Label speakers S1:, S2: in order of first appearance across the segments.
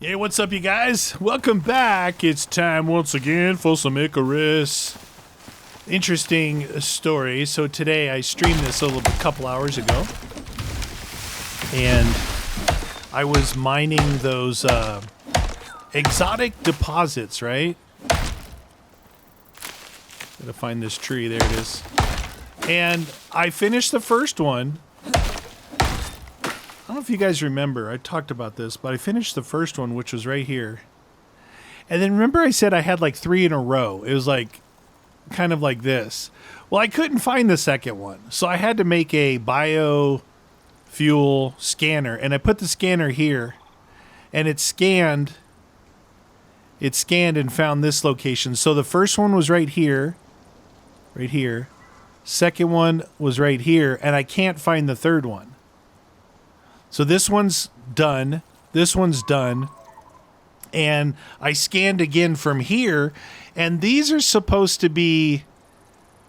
S1: Hey, what's up, you guys? Welcome back. It's time once again for some Icarus. Interesting story. So today I streamed this a couple hours ago, and I was mining those exotic deposits, right? Gotta find this tree. There it is. And I finished the first one. I don't know if you guys remember, I talked about this, but I finished the first one, which was right here. And then remember I said I had like 3 in a row. It was like, kind of like this. Well, I couldn't find the second one. So I had to make a biofuel scanner. And I put the scanner here. And it scanned and found this location. So the first one was right here. Right here. Second one was right here. And I can't find the third one. So this one's done. This one's done. And I scanned again from here. And these are supposed to be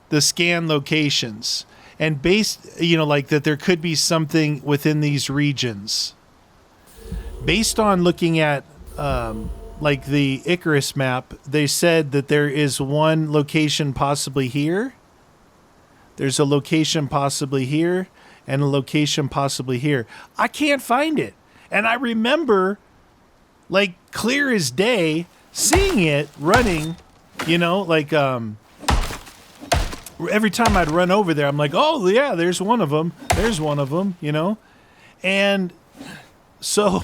S1: the scan locations. And based, like that there could be something within these regions. Based on looking at, like the Icarus map, they said that there is one location possibly here. There's a location possibly here. And a location possibly here. I can't find it. And I remember, like, clear as day, seeing it running, like, every time I'd run over there, I'm like, oh, yeah, there's one of them. There's one of them, And so,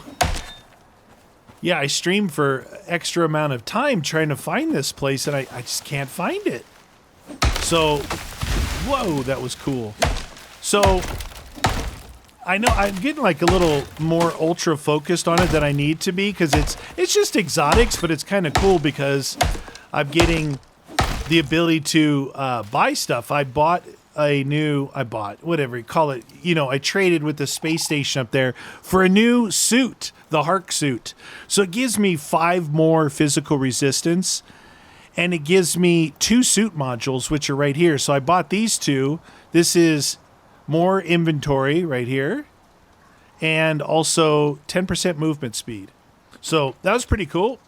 S1: yeah, I streamed for extra amount of time trying to find this place, and I just can't find it. So, whoa, that was cool. So, I know I'm getting like a little more ultra focused on it than I need to be because it's just exotics, but it's kind of cool because I'm getting the ability to buy stuff. I bought whatever you call it. I traded with the space station up there for a new suit, the Hark suit. So it gives me 5 more physical resistance, and it gives me 2 suit modules, which are right here. So I bought these 2. This is more inventory right here, and also 10% movement speed. So that was pretty cool.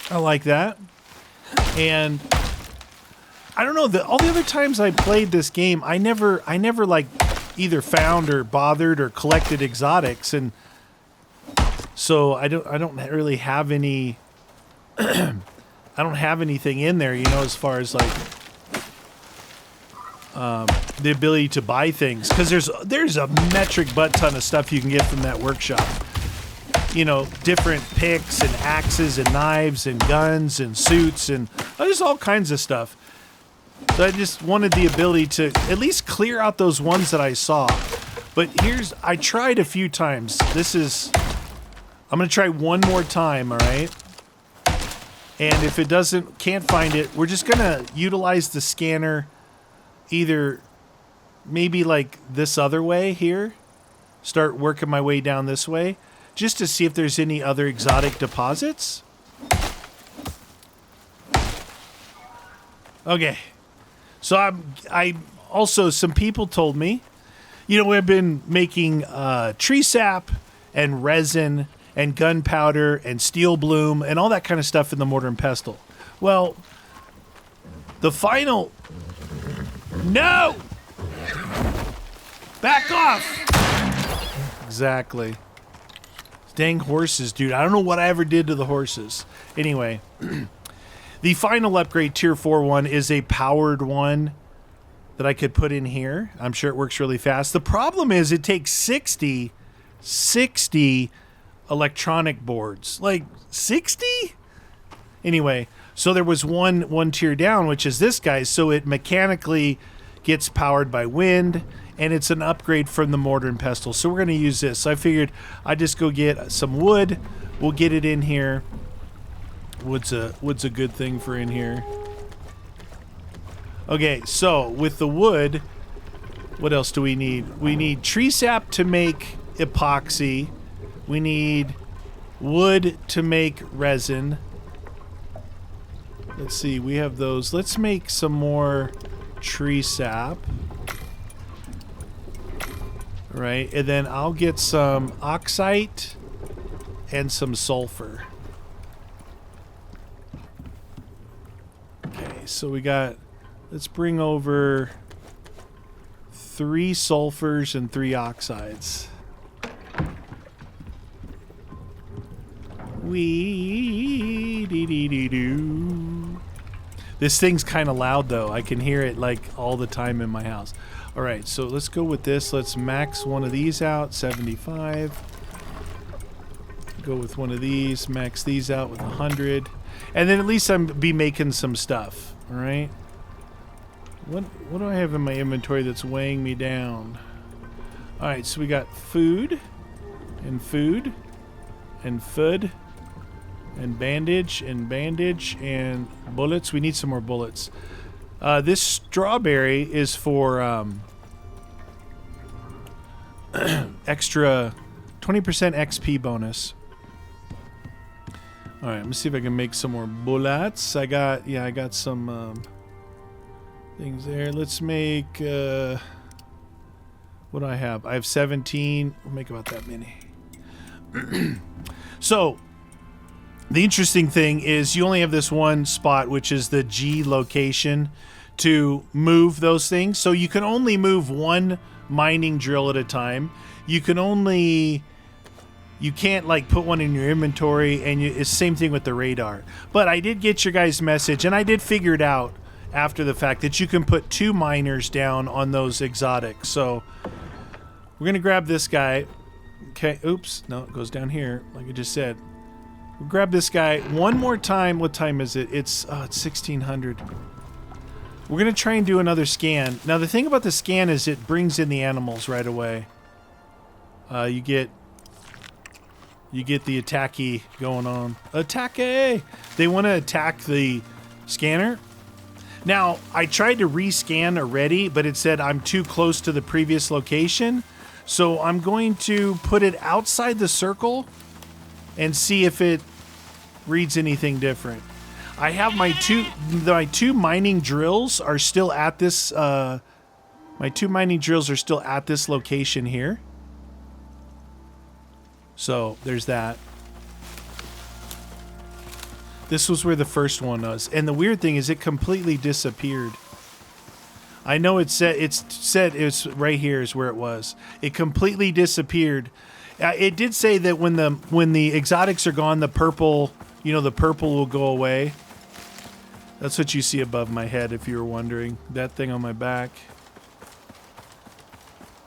S1: I like that. And I don't know, all the other times I played this game, I never like either found or bothered or collected exotics, and so I don't really have any I don't have anything in there, as far as like the ability to buy things, because there's a metric butt ton of stuff you can get from that workshop. Different picks and axes and knives and guns and suits, and there's all kinds of stuff. So I just wanted the ability to at least clear out those ones that I saw. But I tried a few times. I'm going to try one more time, all right? And if it can't find it, we're just going to utilize the scanner either maybe like this other way here, start working my way down this way, just to see if there's any other exotic deposits. Okay. So I also, some people told me, we've been making tree sap and resin and gunpowder and steel bloom and all that kind of stuff in the mortar and pestle. Well, the final... No! Back off! Exactly. Dang horses, dude. I don't know what I ever did to the horses. Anyway, the final upgrade, Tier 4 one, is a powered one that I could put in here. I'm sure it works really fast. The problem is it takes 60 electronic boards. Like, 60? Anyway, so there was one tier down, which is this guy. So it mechanically gets powered by wind, and it's an upgrade from the mortar and pestle. So we're going to use this. So I figured I'd just go get some wood. We'll get it in here. Wood's a good thing for in here. Okay, so with the wood, what else do we need? We need tree sap to make epoxy. We need wood to make resin. Let's see, we have those. Let's make some more tree sap. Right, and then I'll get some oxite and some sulfur. Okay, so we got... Let's bring over 3 sulfurs and 3 oxides. Wee-dee-dee-dee-doo. This thing's kind of loud, though. I can hear it, like, all the time in my house. All right, so let's go with this. Let's max one of these out, 75. Go with one of these, max these out with 100. And then at least I'm be making some stuff, all right? What do I have in my inventory that's weighing me down? All right, so we got food, and food, and food, and bandage, and bullets. We need some more bullets. This strawberry is for extra 20% XP bonus. All right, let me see if I can make some more bullets. I got some things there. Let's make what do I have? I have 17. We'll make about that many. So the interesting thing is you only have this one spot, which is the G location, to move those things. So you can only move one mining drill at a time. You can't like put one in your inventory, and it's the same thing with the radar. But I did get your guys' message, and I did figure it out after the fact that you can put 2 miners down on those exotics. So we're gonna grab this guy. Okay, oops, no, it goes down here, like I just said. We'll grab this guy one more time. What time is it? It's 1600. We're gonna try and do another scan. Now the thing about the scan is it brings in the animals right away. You get the attacky going on. Attacky! They want to attack the scanner. Now, I tried to rescan already, but it said I'm too close to the previous location. So I'm going to put it outside the circle and see if it reads anything different. I have my two mining drills are still at this location here. So there's that. This was where the first one was, and the weird thing is it completely disappeared. I know it said it's right here is where it was. It completely disappeared. It did say that when the exotics are gone, the purple will go away. That's what you see above my head, if you were wondering. That thing on my back.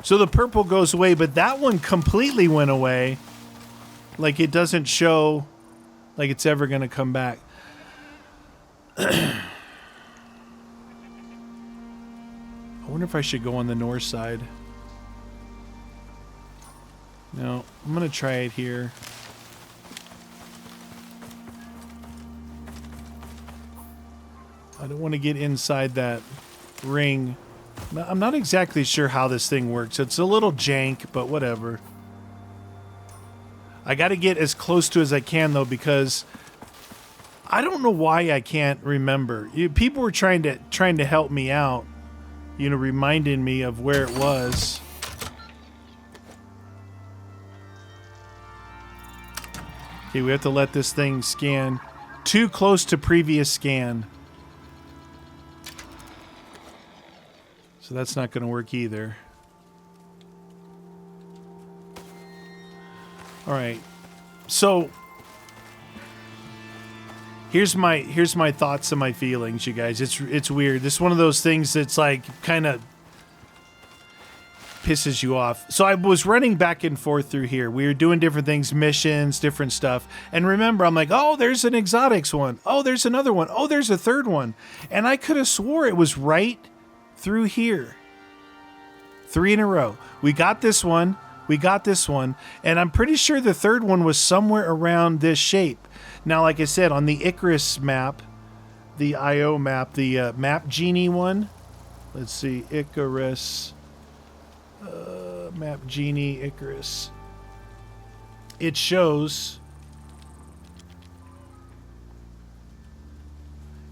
S1: So the purple goes away, but that one completely went away. Like it doesn't show like it's ever going to come back. I wonder if I should go on the north side. No, I'm going to try it here. I don't want to get inside that ring. I'm not exactly sure how this thing works. It's a little jank, but whatever. I got to get as close to as I can, though, because I don't know why I can't remember. People were trying to help me out, reminding me of where it was. Okay, we have to let this thing scan. Too close to previous scan. So that's not going to work either. All right. So here's my thoughts and my feelings, you guys. It's weird. This is one of those things that's like kind of pisses you off. So I was running back and forth through here. We were doing different things, missions, different stuff. And remember, I'm like, oh, there's an exotics one. Oh, there's another one. Oh, there's a third one. And I could have swore it was right through here. 3 in a row. We got this one. We got this one. And I'm pretty sure the third one was somewhere around this shape. Now, like I said, on the Icarus map, the IO map, the Map Genie one. Let's see. Icarus. Map Genie, Icarus. It shows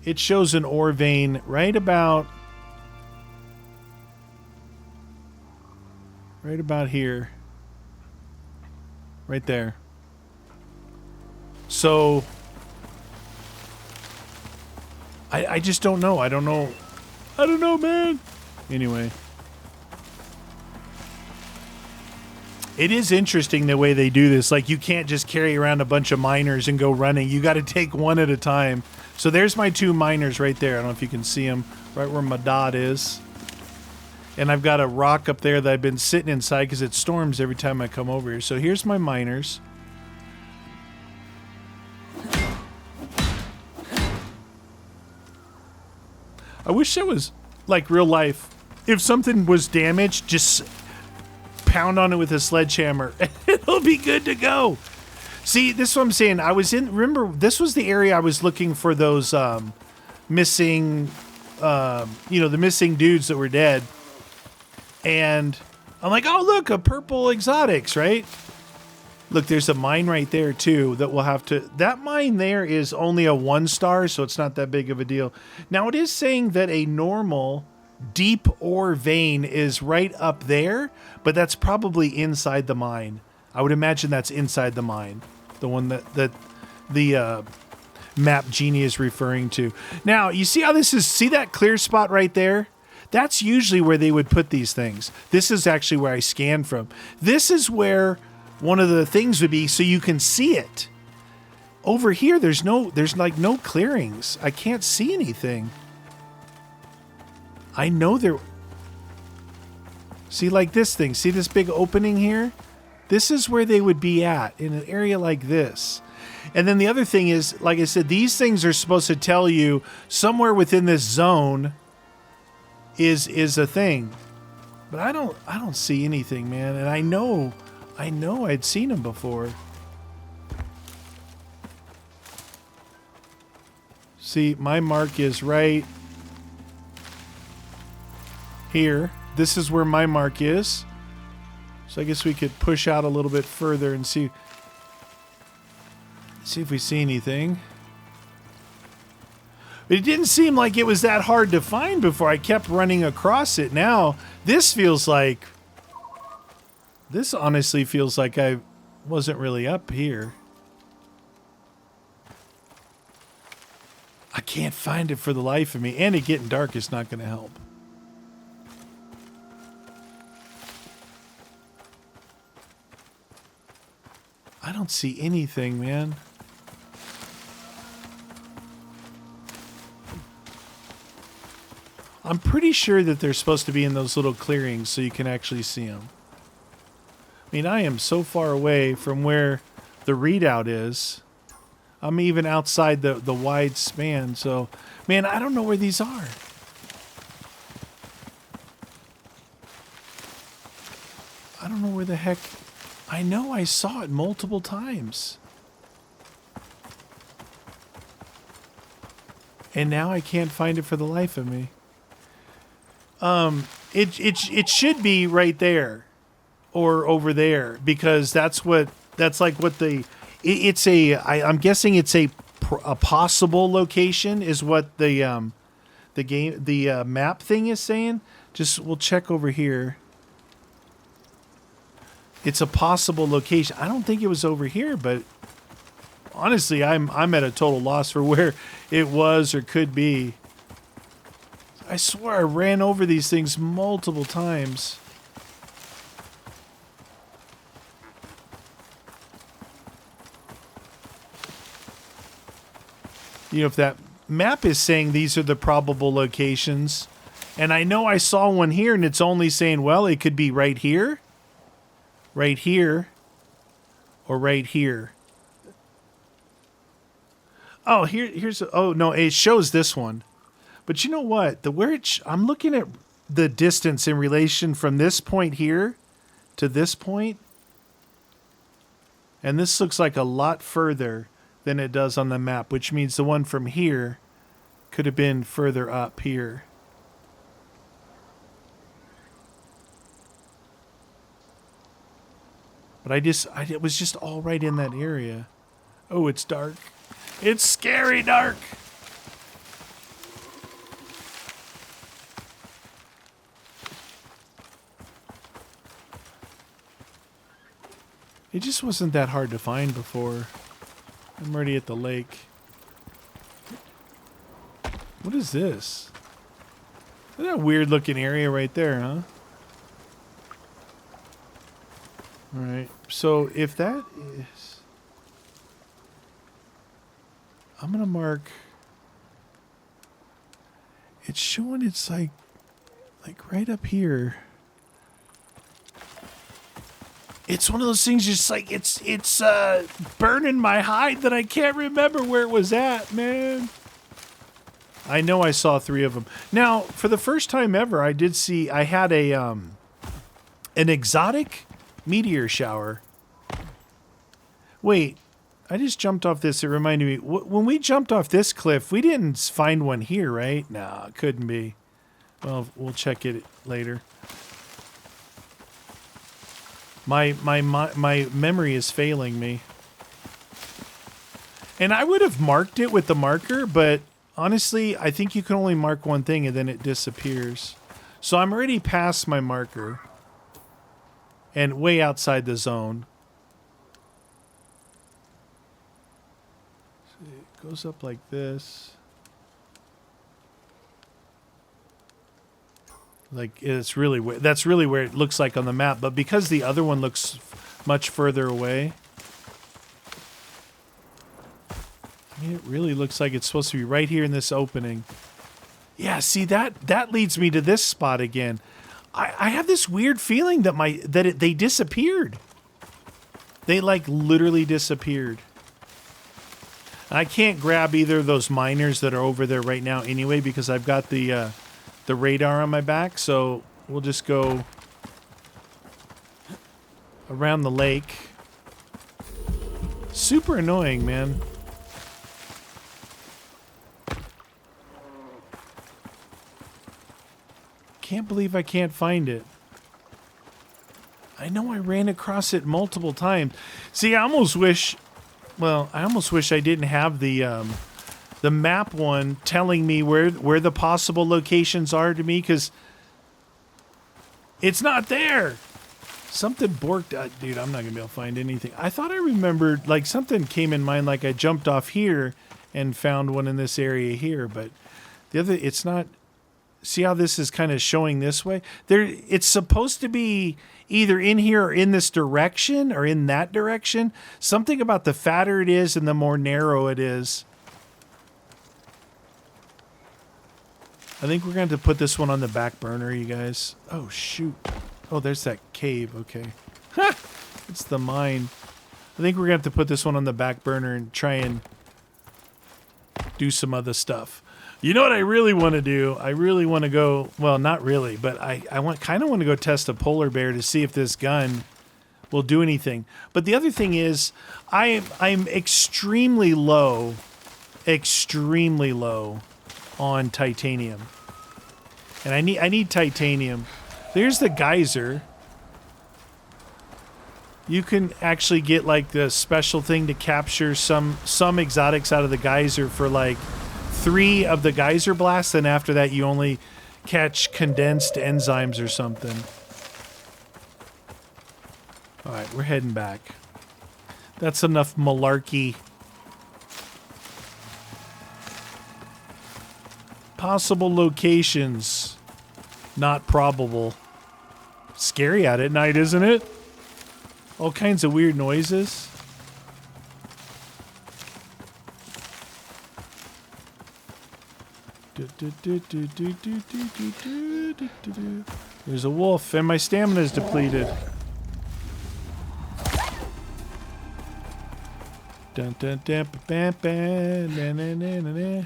S1: an ore vein right about here. Right there. So I just don't know. I don't know, man. Anyway. It is interesting the way they do this. Like, you can't just carry around a bunch of miners and go running. You got to take one at a time. So there's my 2 miners right there. I don't know if you can see them right where my dot is. And I've got a rock up there that I've been sitting inside because it storms every time I come over here. So here's my miners. I wish that was like real life. If something was damaged, just pound on it with a sledgehammer. It'll be good to go. See, this is what I'm saying. Remember, this was the area I was looking for those missing, the missing dudes that were dead. And I'm like, oh, look, a purple exotics, right? Look, there's a mine right there, too, that we'll have to... That mine there is only a 1-star, so it's not that big of a deal. Now, it is saying that a normal deep ore vein is right up there, but that's probably inside the mine. I would imagine that's inside the mine, the one that the map genie is referring to. Now, you see how this is? See that clear spot right there? That's usually where they would put these things. This is actually where I scanned from. This is where one of the things would be, so you can see it. Over here, there's like no clearings. I can't see anything. I know there... See, like this thing. See this big opening here? This is where they would be at, in an area like this. And then the other thing is, like I said, these things are supposed to tell you somewhere within this zone is a thing. But I don't see anything, man. And I know I'd seen them before. See, my mark is right here. This is where my mark is. So I guess we could push out a little bit further and see if we see anything. But it didn't seem like it was that hard to find before. I kept running across it. Now, this honestly feels like I wasn't really up here. I can't find it for the life of me. And it getting dark is not going to help. I don't see anything, man. I'm pretty sure that they're supposed to be in those little clearings so you can actually see them. I mean, I am so far away from where the readout is. I'm even outside the wide span, so... Man, I don't know where these are. I don't know where the heck... I know I saw it multiple times. And now I can't find it for the life of me. It should be right there. Or over there. Because that's like what the... I'm guessing it's a possible location is what the map thing is saying. We'll check over here. It's a possible location. I don't think it was over here, but honestly, I'm at a total loss for where it was or could be. I swear I ran over these things multiple times. You know, if that map is saying these are the probable locations, and I know I saw one here and it's only saying, well, it could be right here, or right here. Oh, oh no, it shows this one. But you know what? I'm looking at the distance in relation from this point here to this point. And this looks like a lot further than it does on the map, which means the one from here could have been further up here. But it was just all right in that area. Oh, it's dark. It's scary dark. It just wasn't that hard to find before. I'm already at the lake. What is this? Is that a weird looking area right there, huh? Alright, so if that is... I'm gonna mark... It's showing it's like right up here. It's one of those things just like it's burning my hide that I can't remember where it was at, man. I know I saw 3 of them. Now, for the first time ever, I did see I had a an exotic meteor shower. Wait, I just jumped off this. It reminded me when we jumped off this cliff, we didn't find one here, right? No, it couldn't be. Well, we'll check it later. My memory is failing me. And I would have marked it with the marker, but honestly, I think you can only mark one thing and then it disappears. So I'm already past my marker and way outside the zone. So it goes up like this. Like it's really that's really where it looks like on the map, but because the other one looks much further away, I mean, it really looks like it's supposed to be right here in this opening. Yeah, see that leads me to this spot again. I have this weird feeling that they disappeared. They like literally disappeared. I can't grab either of those miners that are over there right now anyway because I've got the radar on my back, so we'll just go around the lake. Super annoying, man. Can't believe I can't find it. I know I ran across it multiple times. See, I almost wish I didn't have the map one telling me where the possible locations are to me, because it's not there. Something borked out. Dude, I'm not going to be able to find anything. I thought I remembered, like, something came in mind, like I jumped off here and found one in this area here, but the other, it's not. See how this is kind of showing this way? It's supposed to be either in here or in this direction or in that direction. Something about the fatter it is and the more narrow it is. I think we're going to have to put this one on the back burner, you guys. Oh, shoot. Oh, there's that cave. Okay. Ha! It's the mine. I think we're going to have to put this one on the back burner and try and do some other stuff. You know what I really want to do? I really want to go, well, not really, but I kind of want to go test a polar bear to see if this gun will do anything. But the other thing is, I'm extremely low on titanium. And I need titanium. There's the geyser. You can actually get like the special thing to capture some exotics out of the geyser for like 3 of the geyser blasts, and after that you only catch condensed enzymes or something. Alright, we're heading back. That's enough malarkey. Possible locations. Not probable. Scary out at night, isn't it? All kinds of weird noises. There's a wolf, and my stamina is depleted. Dun, dun, dun, bam, bam, na, na, na, na, na.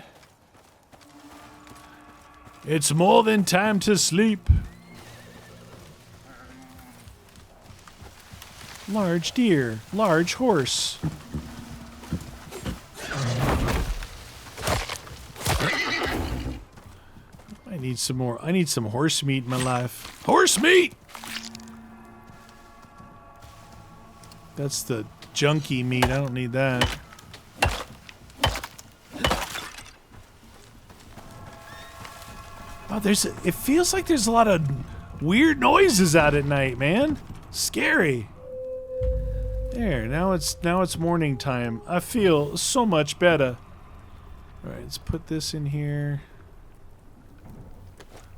S1: It's more than time to sleep. Large deer, large horse. I need some more. I need some horse meat in my life. Horse meat! That's the junky meat. I don't need that. Oh, it feels like there's a lot of weird noises out at night, man. Scary. There, now it's morning time. I feel so much better. Alright, let's put this in here.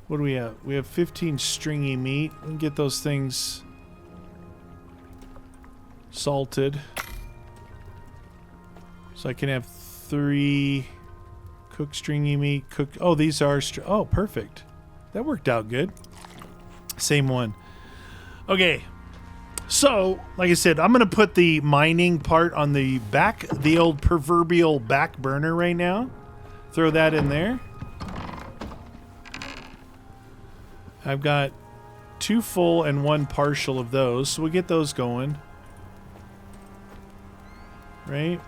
S1: What do we have? We have 15 stringy meat. We can get those things salted. So I can have 3 cooked stringy meat. Oh, these are... Oh, perfect. That worked out good. Same one. Okay. So, like I said, I'm going to put the mining part on the back, the old proverbial back burner right now. Throw that in there. I've got 2 full and 1 partial of those, so we'll get those going. Right?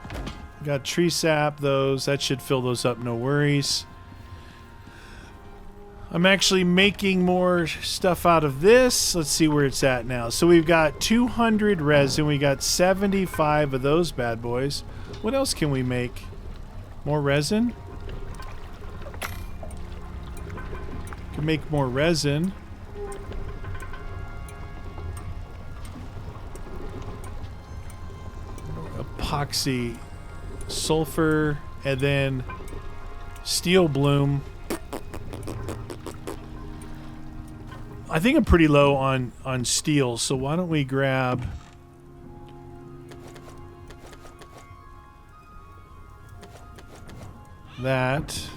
S1: Got tree sap, those. That should fill those up, no worries. I'm actually making more stuff out of this. Let's see where it's at now. So we've got 200 resin. We got 75 of those bad boys. What else can we make? More resin? Can make more resin. Epoxy, sulfur, and then steel bloom. I think I'm pretty low on steel, so why don't we grab that.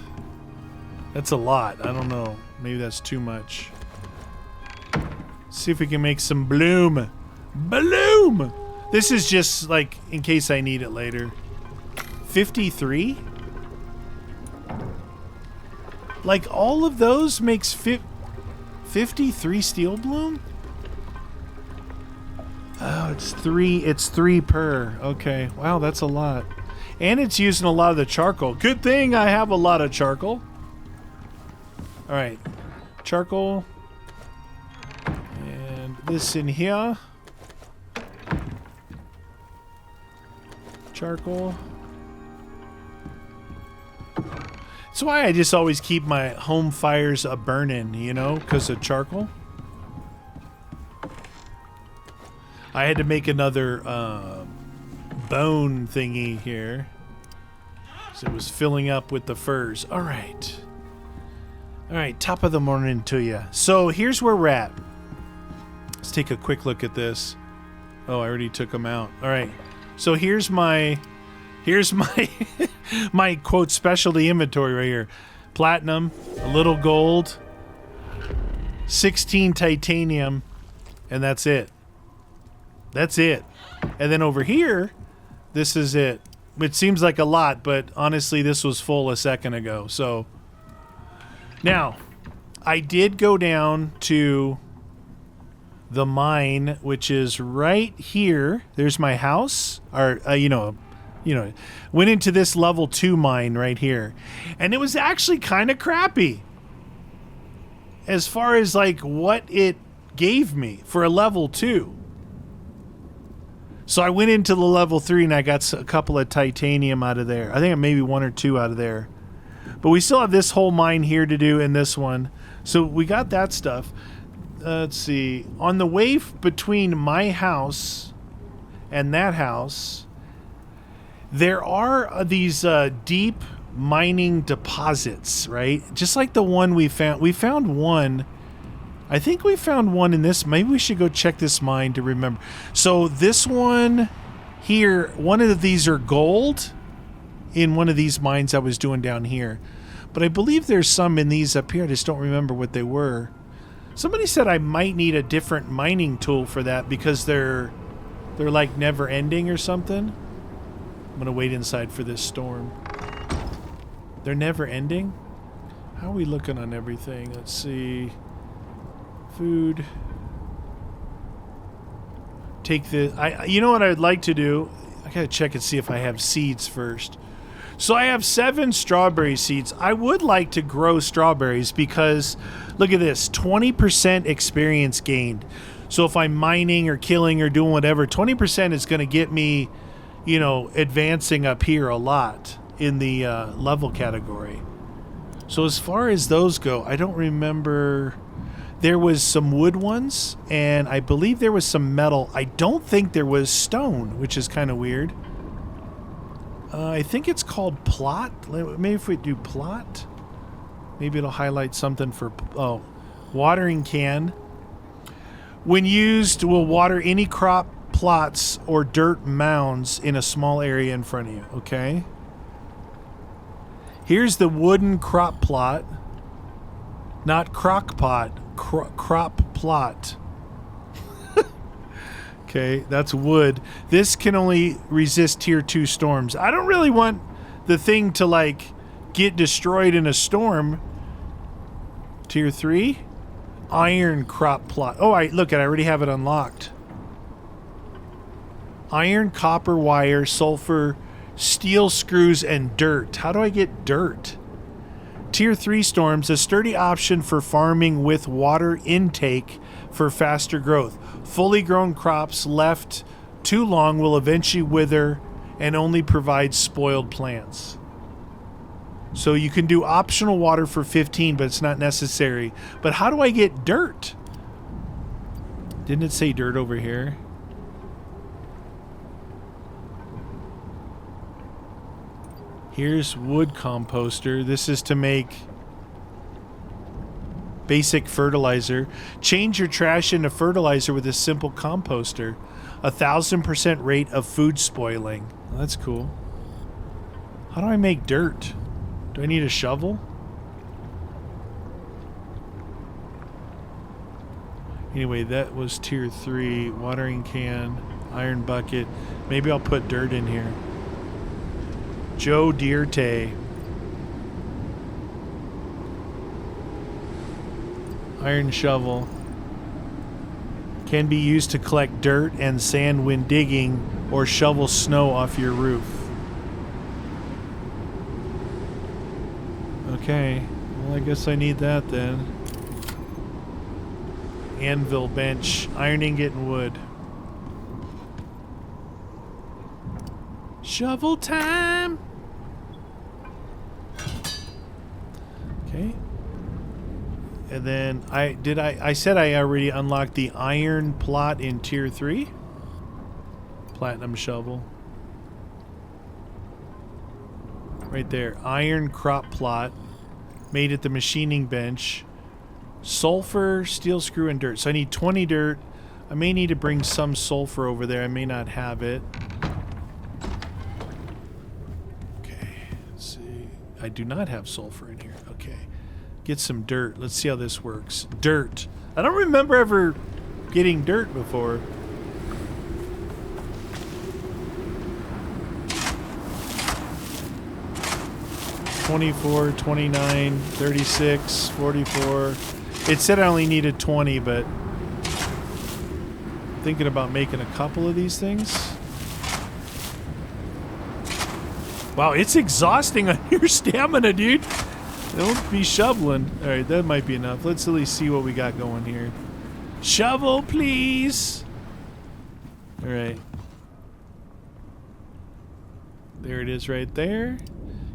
S1: That's a lot. I don't know. Maybe that's too much. See if we can make some bloom. Bloom! This is just like in case I need it later. 53? Like all of those makes 53 steel bloom? Oh, it's 3 per. Okay. Wow, that's a lot. And it's using a lot of the charcoal. Good thing I have a lot of charcoal. All right. Charcoal. And this in here. Charcoal. That's why I just always keep my home fires a-burning, you know, because of charcoal. I had to make another bone thingy here. So it was filling up with the furs. All right. All right, top of the morning to you. So here's where we're at. Let's take a quick look at this. Oh, I already took them out. All right. So here's my my quote specialty inventory right here. Platinum, a little gold, 16 titanium, and that's it. That's it. And then over here, this is it. It seems like a lot, but honestly, this was full a second ago. So now, I did go down to the mine, which is right here. There's my house, or went into this level 2 mine right here, and it was actually kind of crappy as far as like what it gave me for a level 2. So I went into the level 3 and I got a couple of titanium out of there. I think maybe 1 or 2 out of there. But we still have this whole mine here to do and this one. So we got that stuff. Let's see. On the way between my house and that house, there are these deep mining deposits, right? Just like the one we found. We found one. I think we found one in this. Maybe we should go check this mine to remember. So this one here, one of these are gold in one of these mines I was doing down here. But I believe there's some in these up here. I just don't remember what they were. Somebody said I might need a different mining tool for that because they're like never ending or something. I'm going to wait inside for this storm. They're never ending? How are we looking on everything? Let's see. Food. Take the... you know what I'd like to do? I gotta check and see if I have seeds first. So I have 7 strawberry seeds. I would like to grow strawberries because, look at this, 20% experience gained. So if I'm mining or killing or doing whatever, 20% is going to get me, you know, advancing up here a lot in the level category. So as far as those go, I don't remember... There was some wood ones, and I believe there was some metal. I don't think there was stone, which is kind of weird. I think it's called plot. Maybe if we do plot, maybe it'll highlight something for... Oh, watering can. When used, will water any crop plots or dirt mounds in a small area in front of you. Okay. Here's the wooden crop plot. Not crock pot. Crop plot. Okay, that's wood. This can only resist tier 2 storms. I don't really want the thing to, like, get destroyed in a storm. Tier 3? Iron crop plot. Oh, look, I already have it unlocked. Iron, copper wire, sulfur, steel screws, and dirt. How do I get dirt? Tier 3 storms, a sturdy option for farming with water intake for faster growth. Fully grown crops left too long will eventually wither and only provide spoiled plants. So you can do optional water for 15, but it's not necessary. But how do I get dirt? Didn't it say dirt over here? Here's wood composter. This is to make basic fertilizer. Change your trash into fertilizer with a simple composter. 1,000% rate of food spoiling. Well, that's cool. How do I make dirt? Do I need a shovel? Anyway, that was tier 3. Watering can, iron bucket. Maybe I'll put dirt in here. Joe Dierte. Iron shovel. Can be used to collect dirt and sand when digging or shovel snow off your roof. Okay. Well, I guess I need that then. Anvil bench. Iron ingot and wood. Shovel time! Okay. And then I said I already unlocked the iron plot in tier 3. Platinum shovel. Right there. Iron crop plot. Made at the machining bench. Sulfur, steel screw, and dirt. So I need 20 dirt. I may need to bring some sulfur over there. I may not have it. Okay. Let's see. I do not have sulfur in here. Okay. Get some dirt. Let's see how this works. Dirt. I don't remember ever getting dirt before. $24, $29, $36, $44. It said I only needed 20, but I'm thinking about making a couple of these things. Wow, it's exhausting on your stamina, dude. Don't be shoveling. All right, that might be enough. Let's at least see what we got going here. Shovel, please. All right. There it is right there.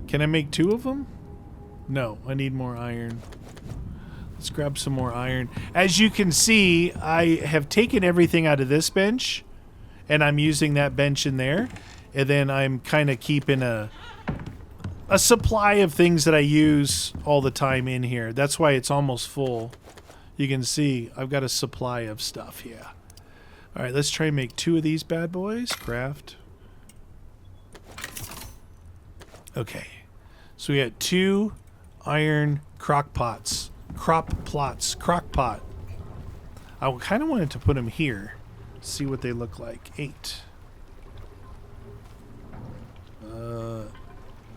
S1: Can I make 2 of them? No, I need more iron. Let's grab some more iron. As you can see, I have taken everything out of this bench, and I'm using that bench in there. And then I'm kind of keeping a supply of things that I use all the time in here. That's why it's almost full. You can see I've got a supply of stuff, yeah. All right, let's try and make 2 of these bad boys. Craft. Okay. So we got 2 iron crock pots. Crop plots. Crock pot. I kind of wanted to put them here. See what they look like. 8.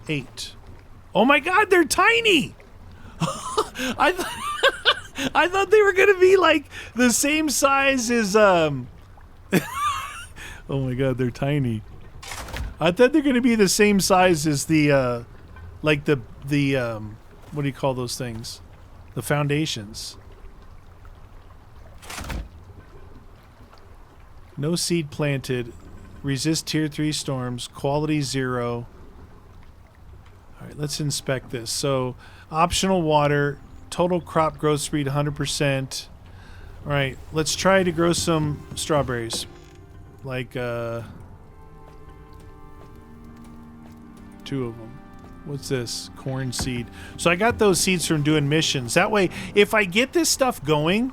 S1: 8. Oh my god, they're tiny! I thought they were going to be like the same size as... Oh my god, they're tiny. I thought they're going to be the same size as the... like the what do you call those things? The foundations. No seed planted. Resist tier 3 storms. Quality 0. Alright, let's inspect this. So, optional water. Total crop growth speed 100%. All right, let's try to grow some strawberries. Like, 2 of them. What's this? Corn seed. So I got those seeds from doing missions. That way, if I get this stuff going...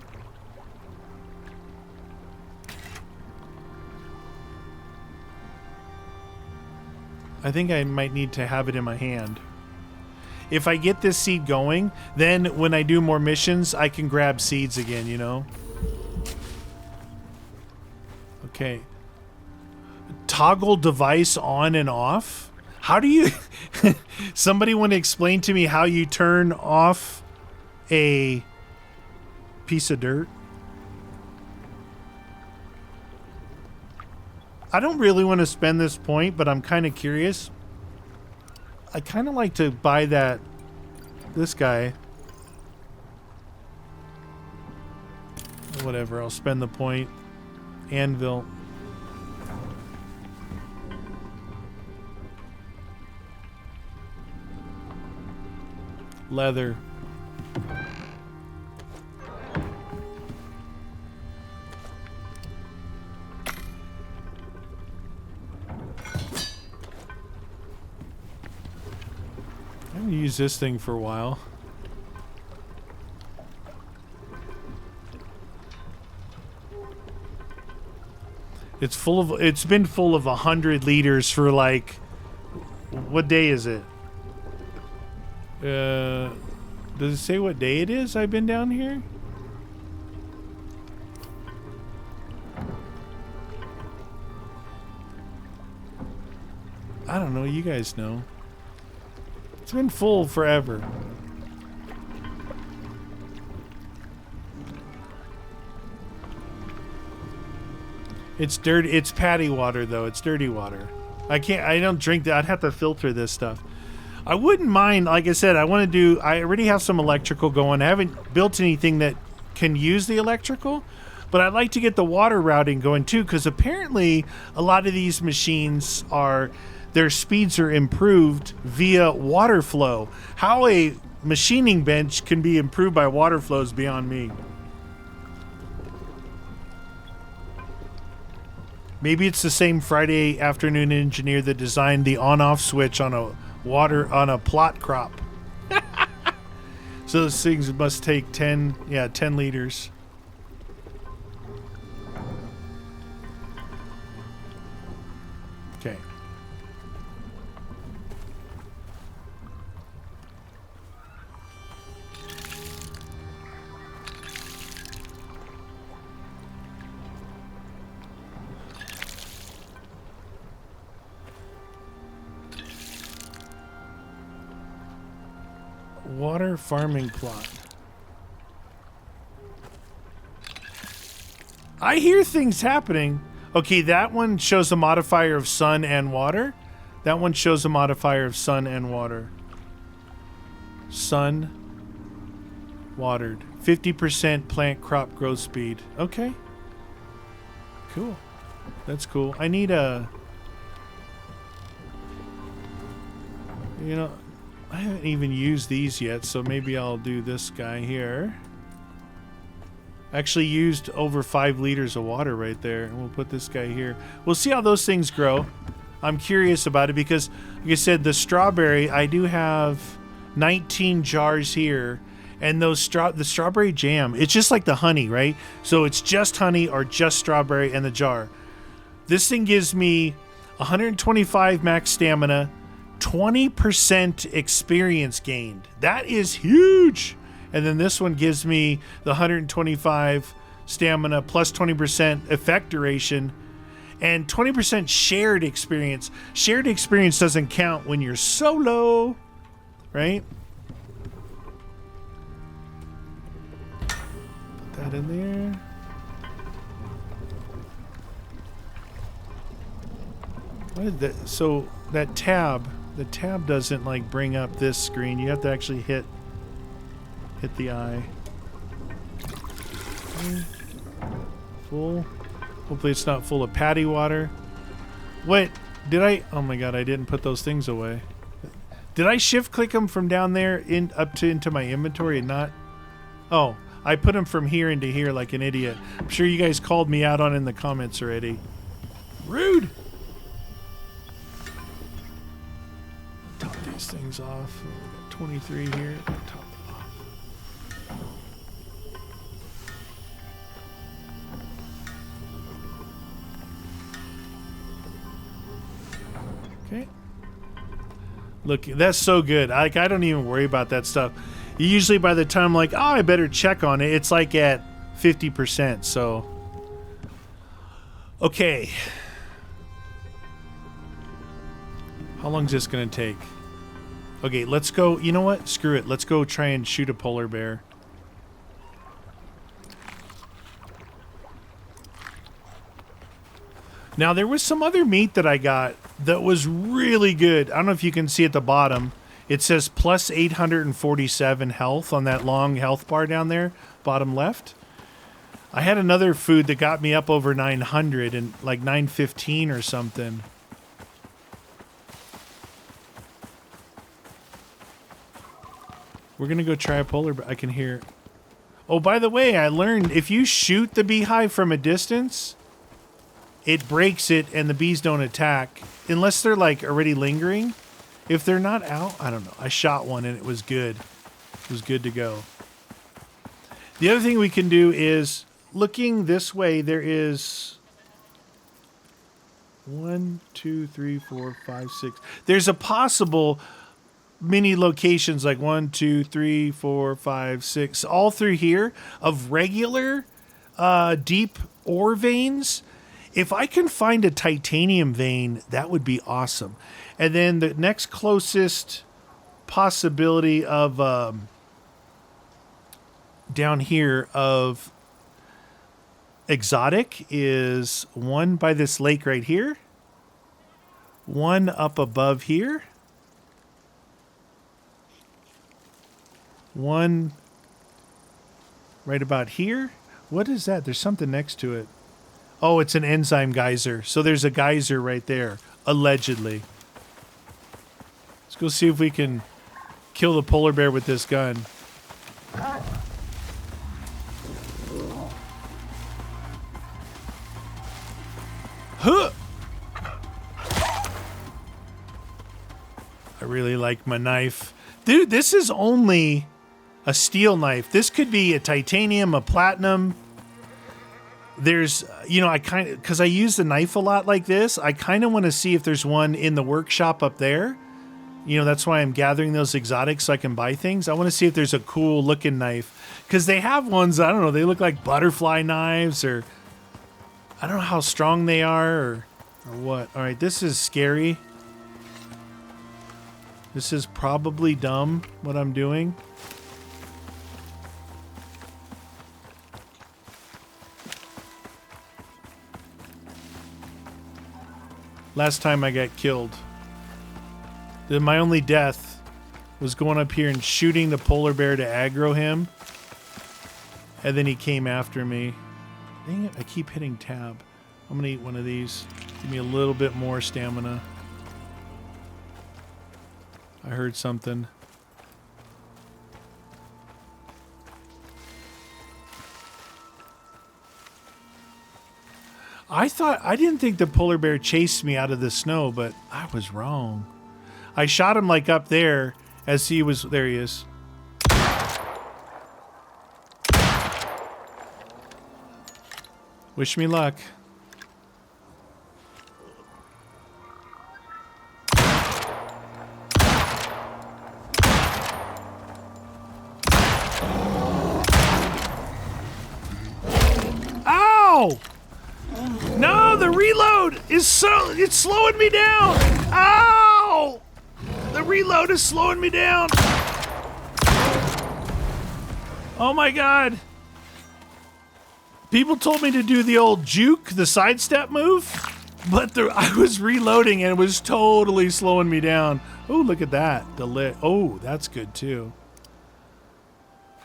S1: I think I might need to have it in my hand. If I get this seed going, then when I do more missions, I can grab seeds again, you know? Okay. Toggle device on and off? How do you... Somebody want to explain to me how you turn off a piece of dirt? I don't really want to spend this point, but I'm kind of curious. I kind of like to buy this guy. Whatever, I'll spend the point. Anvil. Leather. I'm gonna use this thing for a while. It's been full of 100 liters for like, what day is it? Does it say what day it is I've been down here? I don't know, you guys know. It's been full forever. It's dirty. It's patty water, though. It's dirty water. I don't drink that. I'd have to filter this stuff. I wouldn't mind, like I said, I already have some electrical going. I haven't built anything that can use the electrical, but I'd like to get the water routing going too, because apparently a lot of these machines their speeds are improved via water flow. How a machining bench can be improved by water flow is beyond me. Maybe it's the same Friday afternoon engineer that designed the on-off switch on a plot crop. So those things must take 10 liters. Okay. Water farming plot. I hear things happening. Okay, that one shows a modifier of sun and water. That one shows a modifier of sun and water. Sun watered. 50% plant crop growth speed. Okay. Cool. That's cool. I need a... You know... I haven't even used these yet, so maybe I'll do this guy here. Actually used over 5 liters of water right there, and we'll put this guy here. We'll see how those things grow. I'm curious about it because, like I said, the strawberry, I do have 19 jars here, and the strawberry jam, it's just like the honey, right? So it's just honey or just strawberry in the jar. This thing gives me 125 max stamina, 20% experience gained. That is huge. And then this one gives me the 125 stamina plus 20% effect duration and 20% shared experience. Shared experience doesn't count when you're solo, right? Put that in there. What is that? So that tab... The tab doesn't like bring up this screen. You have to actually hit the eye. Okay. Full. Hopefully it's not full of patty water. What? Did I? Oh my god, I didn't put those things away. Did I shift click them from down there into my inventory and not? Oh, I put them from here into here like an idiot. I'm sure you guys called me out on it in the comments already. Rude! Top these things off. We got 23 here. Top them off. Okay. Look, that's so good. I don't even worry about that stuff. Usually by the time I'm like, oh, I better check on it, it's like at 50%, so. Okay. How long is this going to take? Okay, let's go. You know what? Screw it. Let's go try and shoot a polar bear. Now, there was some other meat that I got that was really good. I don't know if you can see at the bottom. It says plus 847 health on that long health bar down there, bottom left. I had another food that got me up over 900 and like 915 or something. We're going to go try a polar bear. I can hear. Oh, by the way, I learned if you shoot the beehive from a distance, it breaks it and the bees don't attack unless they're like already lingering. If they're not out, I don't know. I shot one and it was good. It was good to go. The other thing we can do is looking this way, there is 1, 2, 3, 4, 5, 6. There's a possible many locations like 1, 2, 3, 4, 5, 6, all through here of regular deep ore veins. If I can find a titanium vein, that would be awesome. And then the next closest possibility of down here of exotic is one by this lake right here. One up above here. One right about here. What is that? There's something next to it. Oh, it's an enzyme geyser. So there's a geyser right there, allegedly. Let's go see if we can kill the polar bear with this gun. Huh! I really like my knife. Dude, this is only a steel knife. This could be a titanium, a platinum. There's, you know, I kind of, because I use the knife a lot like this, I kind of want to see if there's one in the workshop up there. You know, that's why I'm gathering those exotics so I can buy things. I want to see if there's a cool looking knife. Because they have ones, I don't know, they look like butterfly knives or I don't know how strong they are or what. All right, this is scary. This is probably dumb, what I'm doing. Last time I got killed. My only death was going up here and shooting the polar bear to aggro him. And then he came after me. Dang it, I keep hitting tab. I'm going to eat one of these. Give me a little bit more stamina. I heard something. I didn't think the polar bear chased me out of the snow, but I was wrong. I shot him like up there as he was, there he is. Wish me luck. Ow! No, the reload is it's slowing me down. Ow! The reload is slowing me down. Oh my God. People told me to do the old juke, the sidestep move, but I was reloading and it was totally slowing me down. Oh, look at that. Oh, that's good too.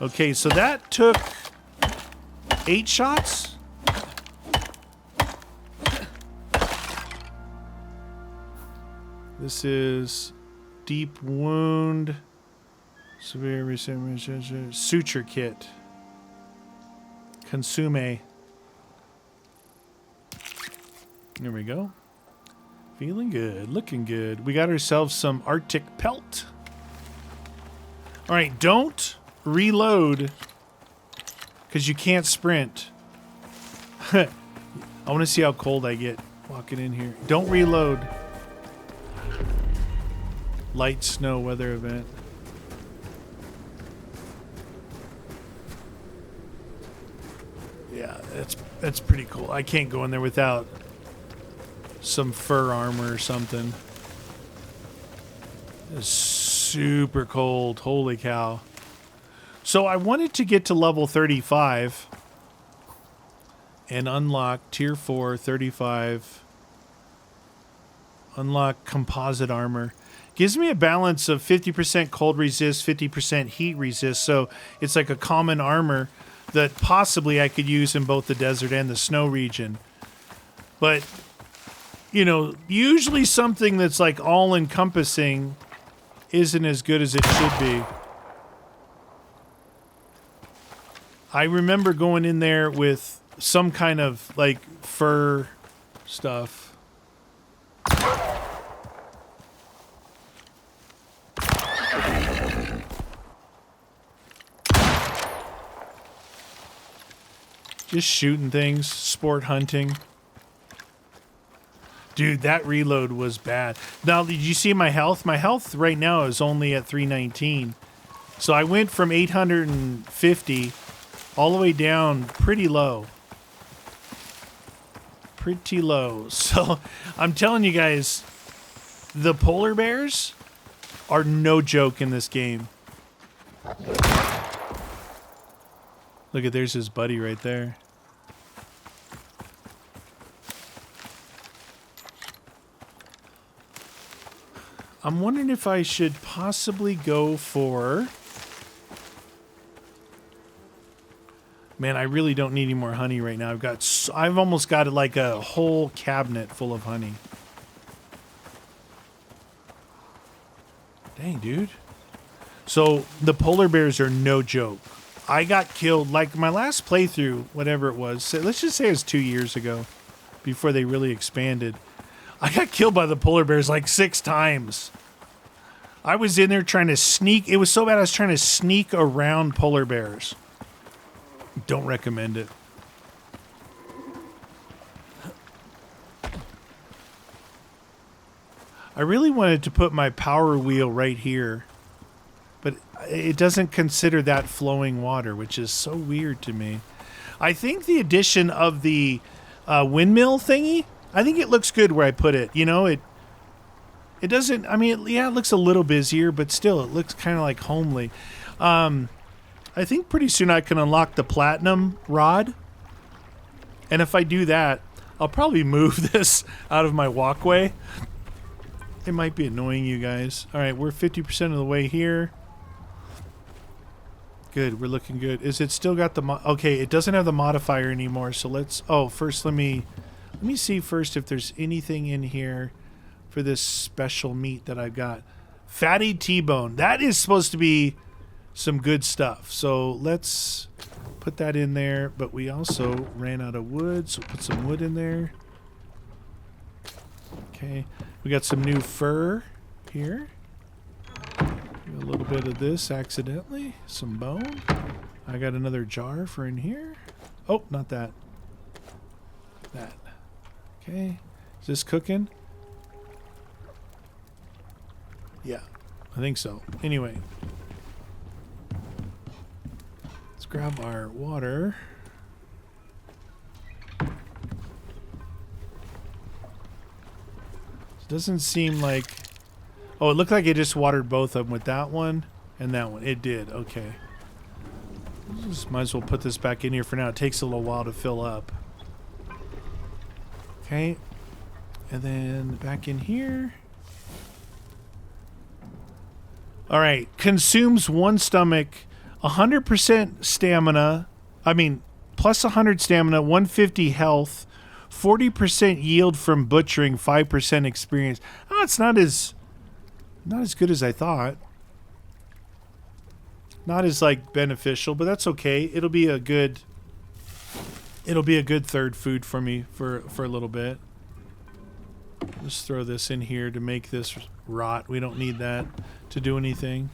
S1: Okay, so that took 8 shots. This is deep wound, severe suture kit. Consume. There we go. Feeling good. Looking good. We got ourselves some Arctic pelt. All right. Don't reload because you can't sprint. I want to see how cold I get walking in here. Don't reload. Light snow weather event. Yeah, that's pretty cool. I can't go in there without some fur armor or something. It's super cold. Holy cow. So I wanted to get to level 35 and unlock tier 4, 35. Unlock composite armor. Gives me a balance of 50% cold resist, 50% heat resist. So it's like a common armor that possibly I could use in both the desert and the snow region. But, you know, usually something that's like all-encompassing isn't as good as it should be. I remember going in there with some kind of, like, fur stuff. Just shooting things, sport hunting. Dude, that reload was bad. Now, did you see my health? My health right now is only at 319. So I went from 850 all the way down pretty low. Pretty low. So I'm telling you guys, the polar bears are no joke in this game. Look at, there's his buddy right there. I'm wondering if I should possibly go for... Man, I really don't need any more honey right now. I've almost got like a whole cabinet full of honey. Dang, dude. So the polar bears are no joke. I got killed, like my last playthrough, whatever it was. Let's just say it was 2 years ago, before they really expanded. I got killed by the polar bears like 6 times. I was in there trying to sneak. It was so bad I was trying to sneak around polar bears. Don't recommend it. I really wanted to put my power wheel right here, but it doesn't consider that flowing water, which is so weird to me. I think the addition of the windmill thingy, I think it looks good where I put it. You know, it doesn't, I mean, yeah, it looks a little busier, but still, it looks kind of like homely. I think pretty soon I can unlock the platinum rod. And if I do that, I'll probably move this out of my walkway. It might be annoying you guys. All right, we're 50% of the way here. Good, we're looking good. Is it still got the... Okay, it doesn't have the modifier anymore, so let's... Oh, first let me see first if there's anything in here for this special meat that I've got. Fatty T-bone. That is supposed to be some good stuff. So let's put that in there, but we also ran out of wood, so put some wood in there. Okay, we got some new fur here. A little bit of this accidentally. Some bone. I got another jar for in here. Oh, not that. That. Okay. Is this cooking? Yeah, I think so. Anyway. Let's grab our water. It doesn't seem like... Oh, it looked like it just watered both of them with that one and that one. It did. Okay. Just might as well put this back in here for now. It takes a little while to fill up. Okay. And then back in here. All right. Consumes one stomach, 100% stamina. I mean, plus 100 stamina, 150 health, 40% yield from butchering, 5% experience. Oh, it's not as good as I thought. Not as like beneficial, but that's okay. It'll be a good It'll be a good third food for me for a little bit. Just throw this in here to make this rot. We don't need that to do anything.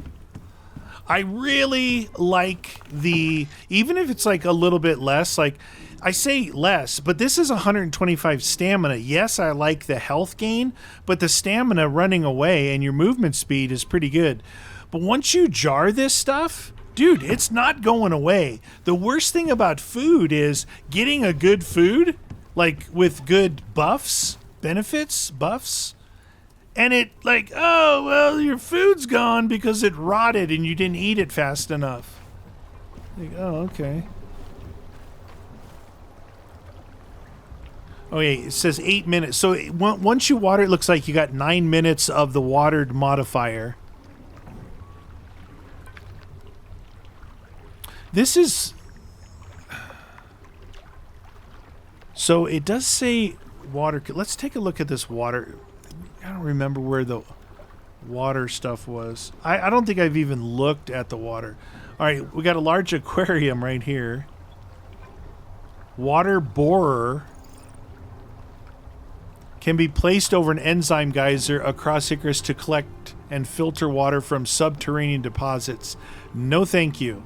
S1: I really like the, even if it's like a little bit less, like I say less, but this is 125 stamina. Yes, I like the health gain, but the stamina running away and your movement speed is pretty good. But once you jar this stuff, dude, it's not going away. The worst thing about food is getting a good food, like with good buffs, benefits, buffs, and it like, oh, well, your food's gone because it rotted and you didn't eat it fast enough. Like, oh, okay. Oh, yeah, it says 8 minutes. So once you water, it looks like you got 9 minutes of the watered modifier. This is... So it does say water. Let's take a look at this water. I don't remember where the water stuff was. I don't think I've even looked at the water. All right, we got a large aquarium right here. Water borer can be placed over an enzyme geyser across Icarus to collect and filter water from subterranean deposits. No thank you.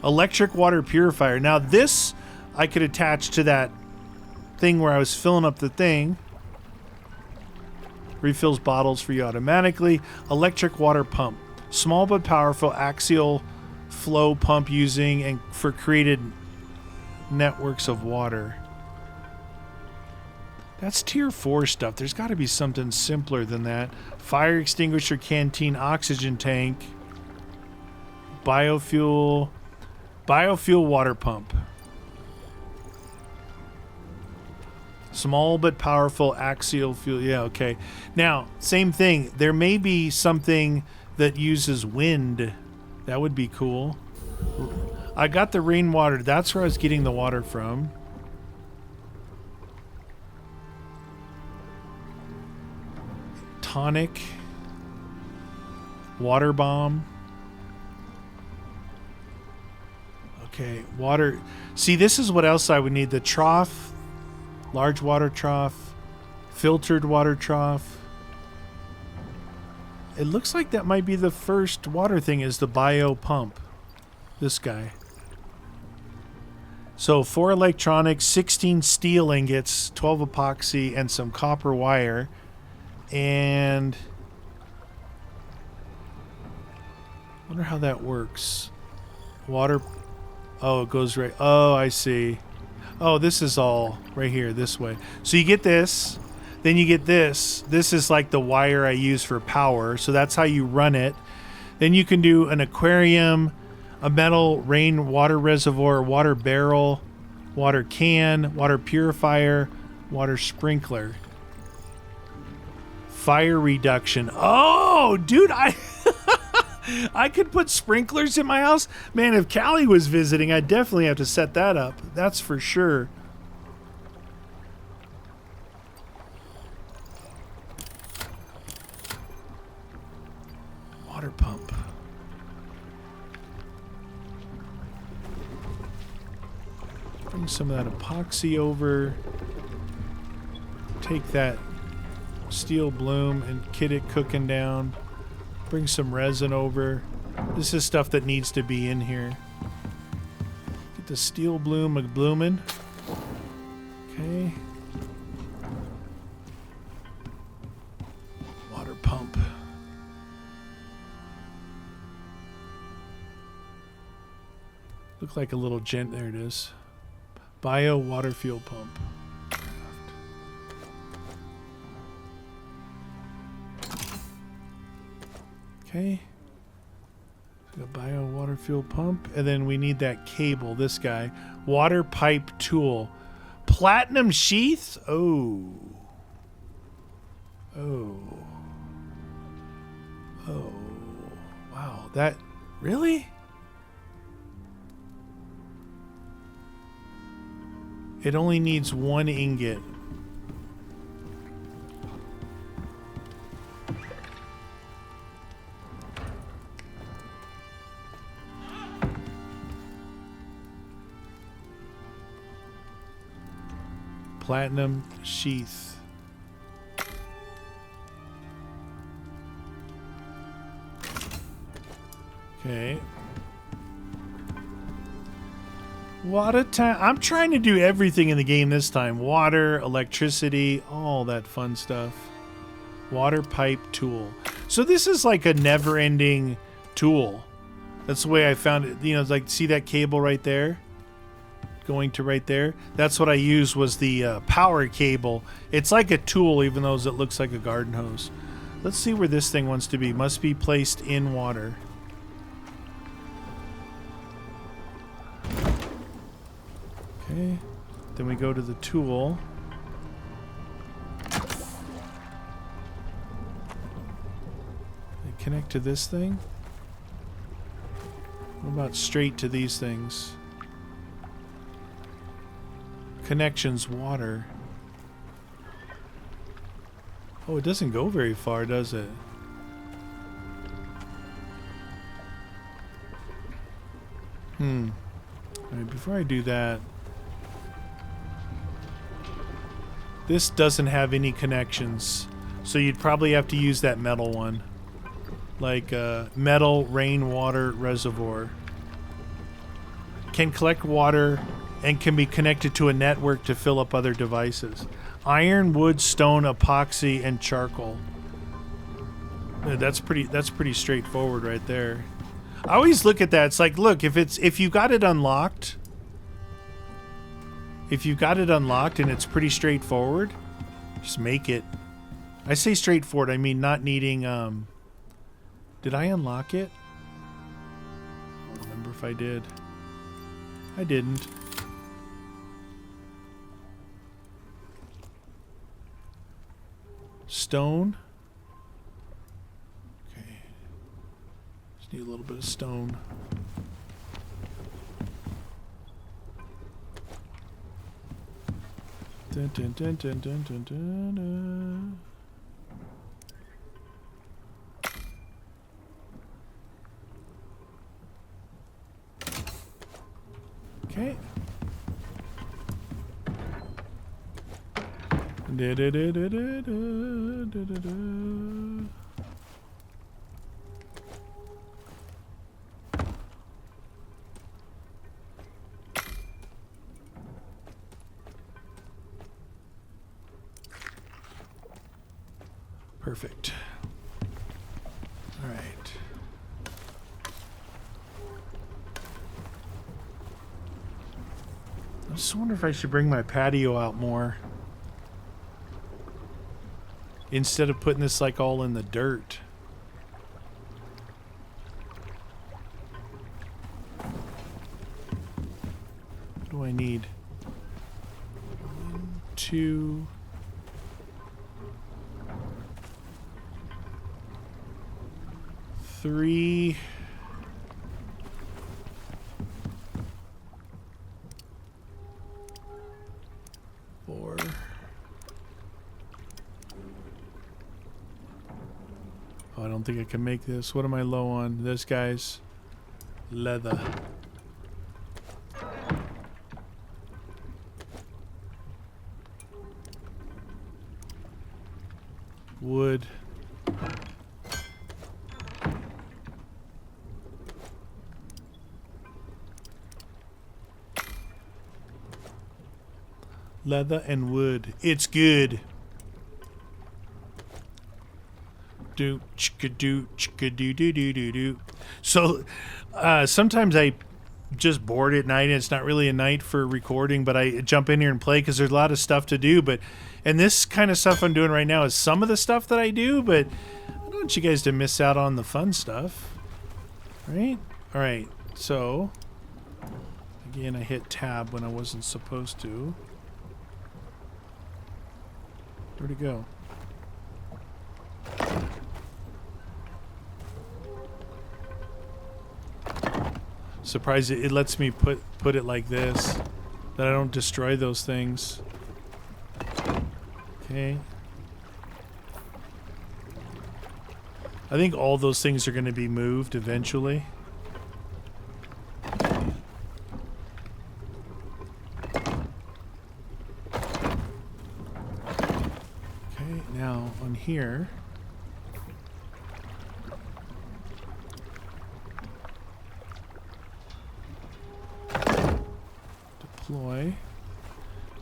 S1: Electric water purifier. Now this I could attach to that thing where I was filling up the thing. Refills bottles for you automatically. Electric water pump. Small but powerful axial flow pump using and for created networks of water. That's tier 4 stuff. There's got to be something simpler than that. Fire extinguisher, canteen, oxygen tank, biofuel water pump. Small but powerful axial fuel. Yeah, okay. Now, same thing. There may be something that uses wind. That would be cool. I got the rainwater. That's where I was getting the water from. Tonic. Water bomb. Okay, water. See, this is what else I would need. The trough. Large water trough, filtered water trough. It looks like that might be the first water thing is the bio pump. This guy. So 4 electronics, 16 steel ingots, 12 epoxy, and some copper wire. And I wonder how that works. Water. Oh, it goes right. Oh, I see. Oh, this is all right here, this way. So you get this, then you get this. This is like the wire I use for power, so that's how you run it. Then you can do an aquarium, a metal rain water reservoir, water barrel, water can, water purifier, water sprinkler. Fire reduction. Oh, dude, I could put sprinklers in my house. Man, if Callie was visiting, I'd definitely have to set that up. That's for sure. Water pump. Bring some of that epoxy over. Take that steel bloom and kit it cooking down. Bring some resin over. This is stuff that needs to be in here. Get the steel bloom a-bloomin'. Okay. Water pump. Look like a little gent. There it is. Bio water fuel pump. Okay. A bio water fuel pump. And then we need that cable. This guy. Water pipe tool. Platinum sheath? Oh. Oh. Oh. Wow. That. Really? It only needs 1 ingot. Platinum sheath. Okay. Water time. I'm trying to do everything in the game this time. Water, electricity, all that fun stuff. Water pipe tool. So this is like a never-ending tool. That's the way I found it. You know, it's like, see that cable right there? Going to right there? That's what I used, was the power cable. It's like a tool, even though it looks like a garden hose. Let's see where this thing wants to be. Must be placed in water. Okay. Then we go to the tool. Connect to this thing? What about straight to these things? Connections, water. Oh, it doesn't go very far, does it? Alright, before I do that... This doesn't have any connections, so you'd probably have to use that metal one. Like metal rainwater reservoir. Can collect water and can be connected to a network to fill up other devices. Iron, wood, stone, epoxy, and charcoal. That's pretty straightforward right there. I always look at that. It's like, look, if you got it unlocked, and it's pretty straightforward, just make it. I say straightforward, I mean not needing did I unlock it? I don't remember if I did. I didn't. Stone. Okay. Just need a little bit of stone. Dun, dun, dun, dun, dun, dun, dun, dun. Okay. Perfect. All right. I just wonder if I should bring my patio out more. Instead of putting this like all in the dirt. What do I need? 1, 2... 3... 4... Oh, I don't think I can make this. What am I low on? This guy's leather. Wood. Leather and wood. It's good. Do chicka do chicka do do do do do. So sometimes I just bored at night, and it's not really a night for recording, but I jump in here and play because there's a lot of stuff to do. And this kind of stuff I'm doing right now is some of the stuff that I do, but I don't want you guys to miss out on the fun stuff. Right? All right. So again, I hit tab when I wasn't supposed to. Where'd it go? Surprised it lets me put it like this, that I don't destroy those things. Okay. I think all those things are going to be moved eventually. here. Deploy.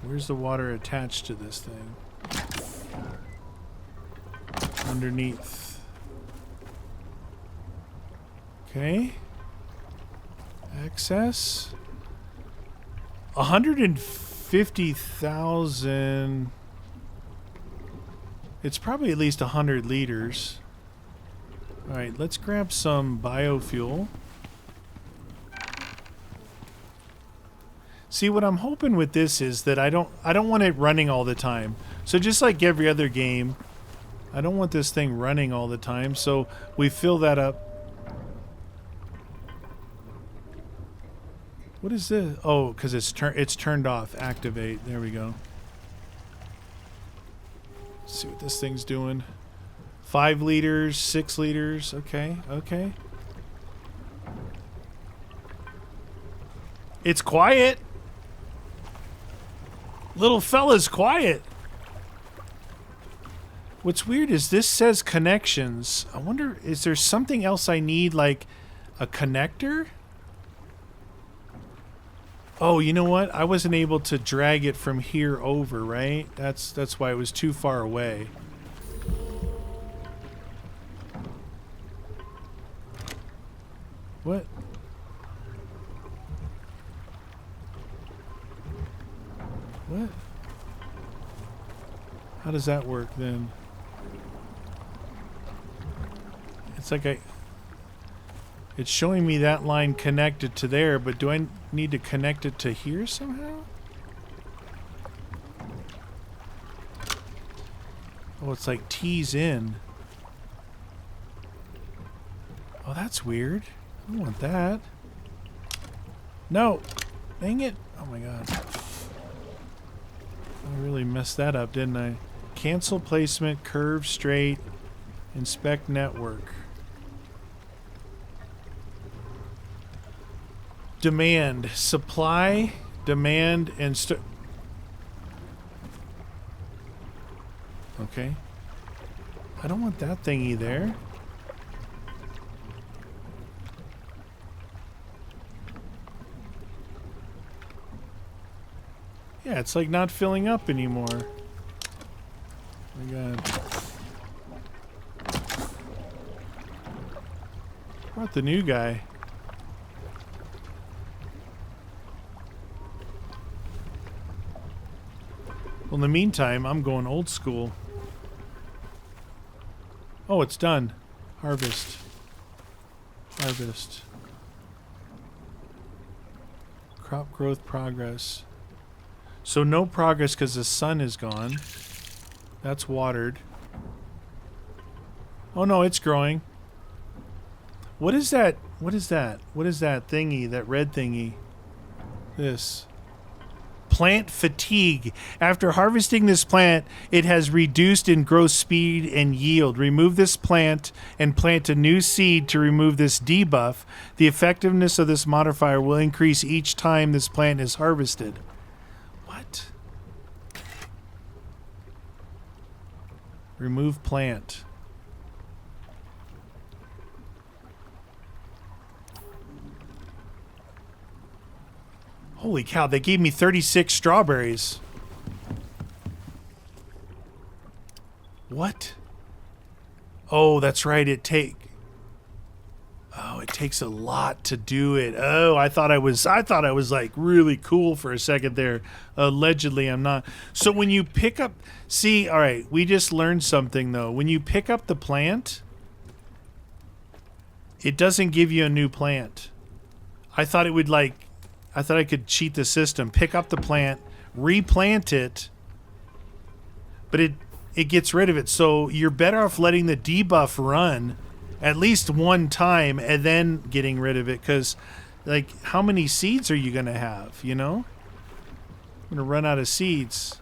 S1: Where's the water attached to this thing? Underneath. Okay. Access. 150,000. It's probably at least 100 liters. Alright, let's grab some biofuel. See, what I'm hoping with this is that I don't want it running all the time. So just like every other game, I don't want this thing running all the time. So we fill that up. What is this? Oh, because it's turned off. Activate. There we go. Let's see what this thing's doing. 5 liters, 6 liters. Okay, okay. It's quiet. Little fella's quiet. What's weird is this says connections. I wonder, is there something else I need, like a connector? Oh, you know what? I wasn't able to drag it from here over, right? That's why it was too far away. What? What? How does that work then? It's like it's showing me that line connected to there, but do I need to connect it to here somehow? Oh, it's like T's in. Oh, that's weird. I don't want that. No! Dang it! Oh my god. I really messed that up, didn't I? Cancel placement, curve straight, inspect network. Demand, supply, demand, and okay. I don't want that thingy there. Yeah, it's like not filling up anymore. Oh my god. Brought the new guy. Well, in the meantime, I'm going old school. Oh, it's done. Harvest. Harvest. Crop growth progress. So no progress because the sun is gone. That's watered. Oh no, it's growing. What is that? What is that? What is that thingy? That red thingy? This. Plant fatigue. After harvesting this plant, it has reduced in growth speed and yield. Remove this plant and plant a new seed to remove this debuff. The effectiveness of this modifier will increase each time this plant is harvested. What? Remove plant. Holy cow, they gave me 36 strawberries. What? Oh, that's right, it takes a lot to do it. Oh, I thought I was like really cool for a second there. Allegedly, I'm not. So when you pick up, see, all right, we just learned something though. When you pick up the plant, it doesn't give you a new plant. I thought I could cheat the system, pick up the plant, replant it, but it gets rid of it. So you're better off letting the debuff run at least one time and then getting rid of it, because like how many seeds are you going to have, you know? I'm going to run out of seeds.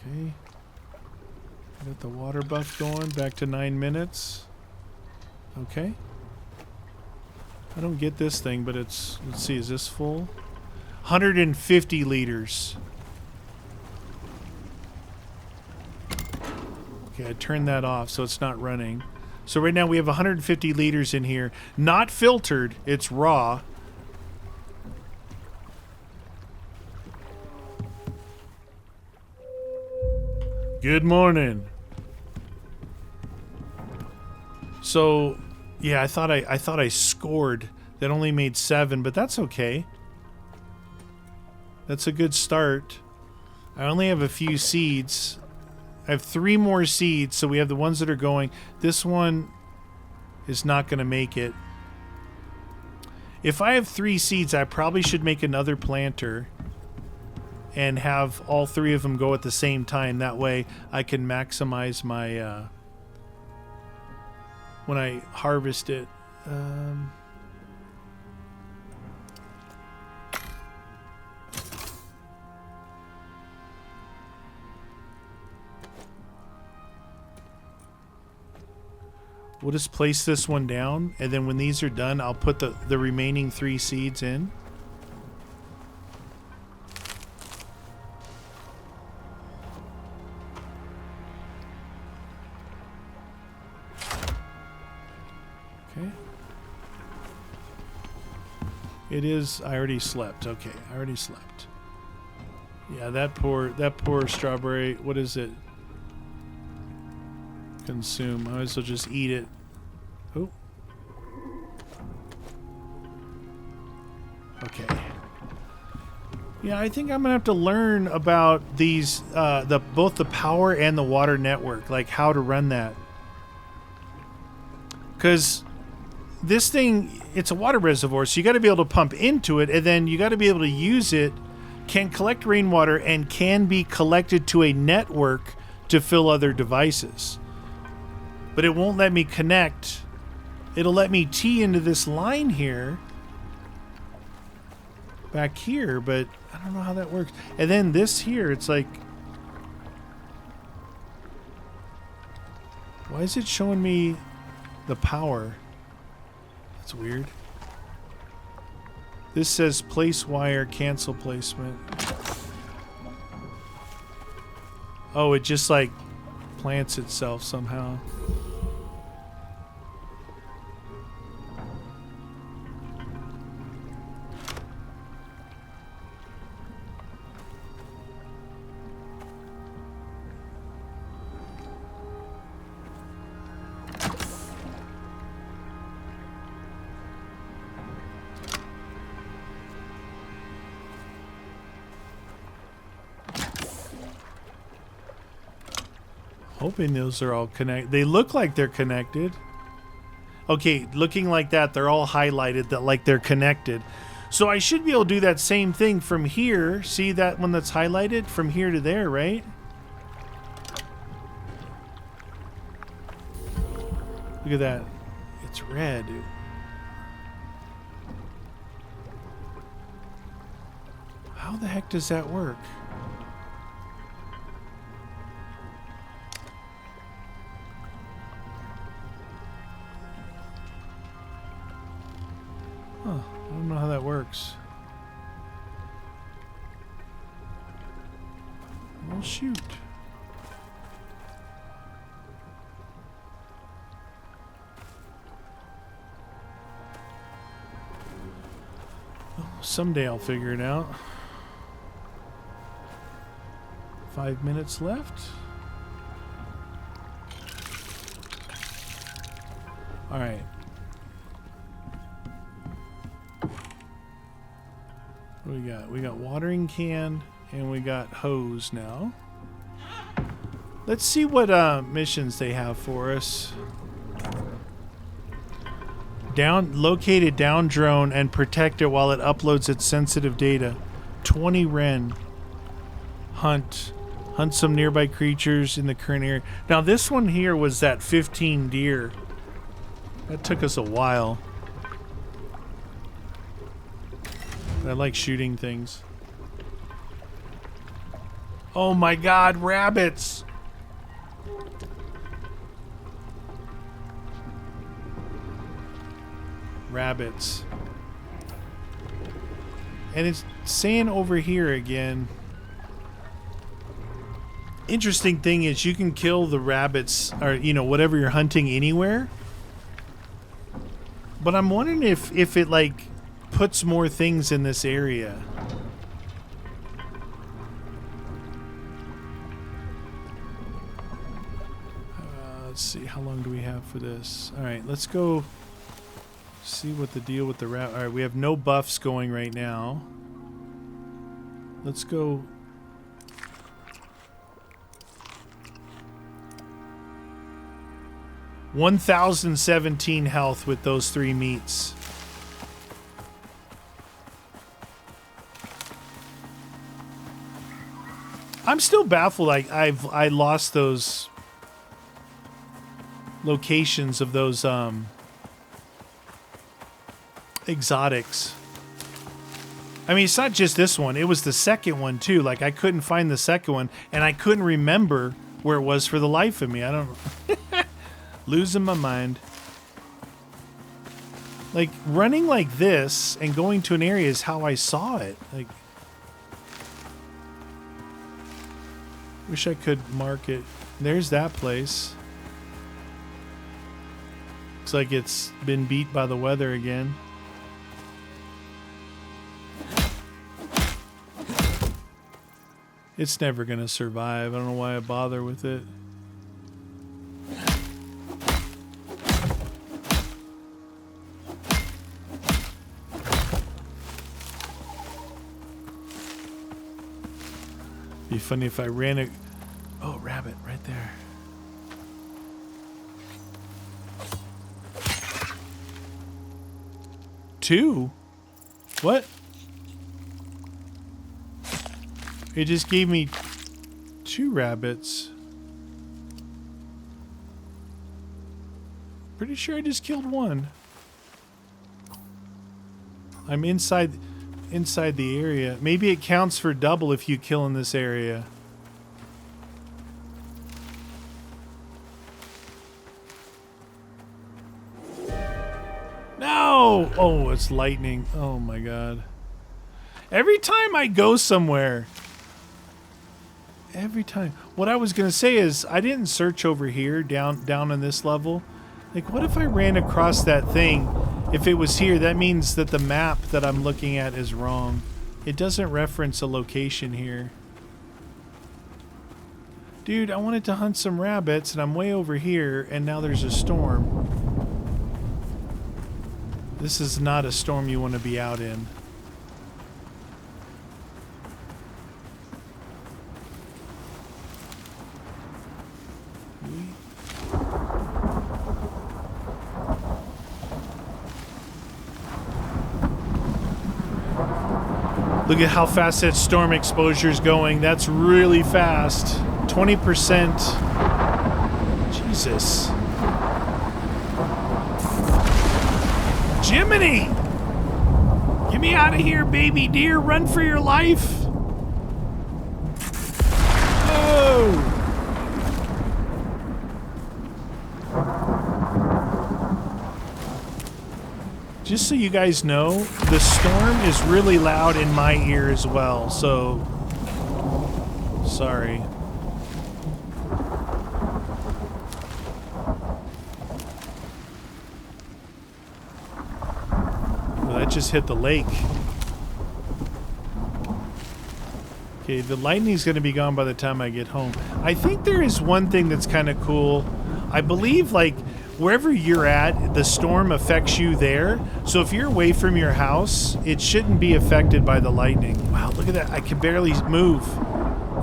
S1: Okay. Got the water buff going, back to 9 minutes. Okay. I don't get this thing, but it's, let's see, is this full? 150 liters. Okay, I turned that off so it's not running. So right now we have 150 liters in here. Not filtered, it's raw. Good morning. So, yeah, I thought I scored. That only made 7, but that's okay. That's a good start. I only have a few seeds. I have 3 more seeds, so we have the ones that are going. This one is not going to make it. If I have 3 seeds, I probably should make another planter and have all 3 of them go at the same time. That way I can maximize my when I harvest it. We'll just place this one down, and then when these are done, I'll put the remaining 3 seeds in. Okay. It is, I already slept. Okay, I already slept. Yeah, that poor strawberry, what is it? Consume. I might as well just eat it. Oh. Okay. Yeah, I think I'm gonna have to learn about these, both the power and the water network, like how to run that. Because this thing, it's a water reservoir, so you got to be able to pump into it, and then you got to be able to use it. Can collect rainwater and can be collected to a network to fill other devices. But it won't let me connect. It'll let me tee into this line here. Back here, but I don't know how that works. And then this here, it's like... Why is it showing me the power? That's weird. This says place wire, cancel placement. Oh, it just like plants itself somehow. Hoping those are all connected. They look like they're connected. Okay, looking like that, they're all highlighted that like they're connected. So I should be able to do that same thing from here. See that one that's highlighted? From here to there, right? Look at that. It's red. How the heck does that work? Huh, I don't know how that works. Well, shoot. Well, someday I'll figure it out. 5 minutes left. All right. What do we got? We got watering can and we got hose now. Let's see what missions they have for us. Locate down drone and protect it while it uploads its sensitive data. 20 Ren. Hunt some nearby creatures in the current area. Now this one here was that 15 deer. That took us a while. I like shooting things. Oh my god, rabbits! Rabbits. And it's saying over here again. Interesting thing is you can kill the rabbits or, you know, whatever you're hunting anywhere. But I'm wondering if it, like, puts more things in this area. Let's see, how long do we have for this? All right, let's go see what the deal with the rat. All right, we have no buffs going right now. Let's go. $1,017 health with those 3 meats. I'm still baffled. Like I lost those locations of those exotics. I mean, it's not just this one. It was the second one too. Like I couldn't find the second one, and I couldn't remember where it was for the life of me. I don't know. Losing my mind. Like running like this and going to an area is how I saw it. Like, wish I could mark it. There's that place. Looks like it's been beat by the weather again. It's never gonna survive. I don't know why I bother with it. Be funny if I ran a... Oh, rabbit right there. Two? What? It just gave me 2 rabbits. Pretty sure I just killed 1. I'm inside the area. Maybe it counts for double if you kill in this area. No! Oh, it's lightning. Oh my god. Every time I go somewhere. Every time. What I was gonna say is I didn't search over here down on this level. Like, what if I ran across that thing? If it was here, that means that the map that I'm looking at is wrong. It doesn't reference a location here. Dude, I wanted to hunt some rabbits, and I'm way over here, and now there's a storm. This is not a storm you want to be out in. Look at how fast that storm exposure is going. That's really fast. 20%. Jesus. Jiminy! Get me out of here, baby deer. Run for your life. Oh! Just so you guys know, the storm is really loud in my ear as well, so sorry. Well, that just hit the lake. Okay, the lightning's going to be gone by the time I get home. I think there is one thing that's kind of cool. I believe, like, wherever you're at, the storm affects you there. So if you're away from your house, it shouldn't be affected by the lightning. Wow, look at that. I can barely move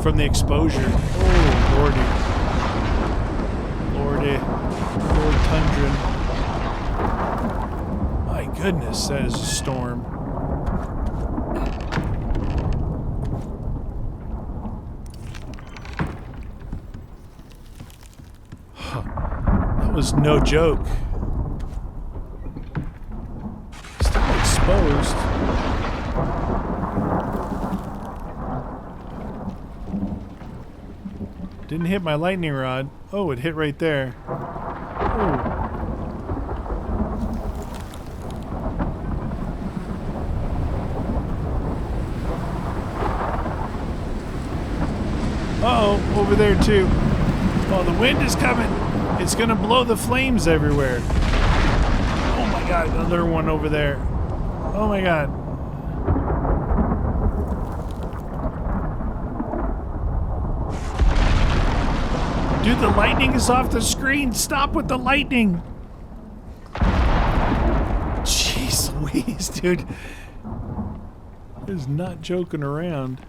S1: from the exposure. Oh, lordy. Lordy. Lord Tundra. My goodness, that is a storm. Was no joke. Still exposed. Didn't hit my lightning rod. Oh, it hit right there. Oh. Uh-oh, over there too. Oh, the wind is coming. It's gonna blow the flames everywhere. Oh my god, another one over there. Oh my god. Dude, the lightning is off the screen. Stop with the lightning. Jeez Louise, dude. Is not joking around.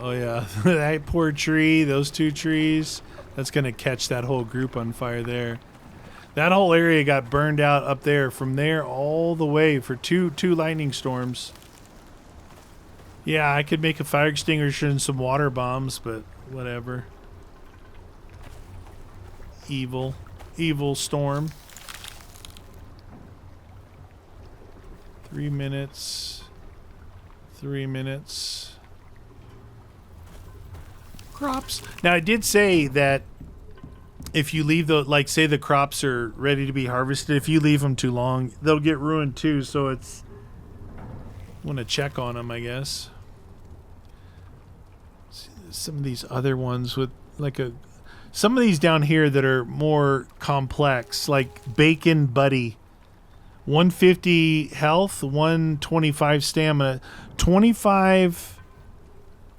S1: Oh yeah, that poor tree, those two trees. That's gonna catch that whole group on fire there. That whole area got burned out up there, from there all the way for two lightning storms. Yeah, I could make a fire extinguisher and some water bombs, but whatever. Evil storm. 3 minutes. 3 minutes. Crops. Now I did say that if you leave the, like, say the crops are ready to be harvested, if you leave them too long, they'll get ruined too. So it's, want to check on them, I guess. Some of these other ones with like some of these down here that are more complex, like Bacon Buddy. 150 health, 125 stamina, 25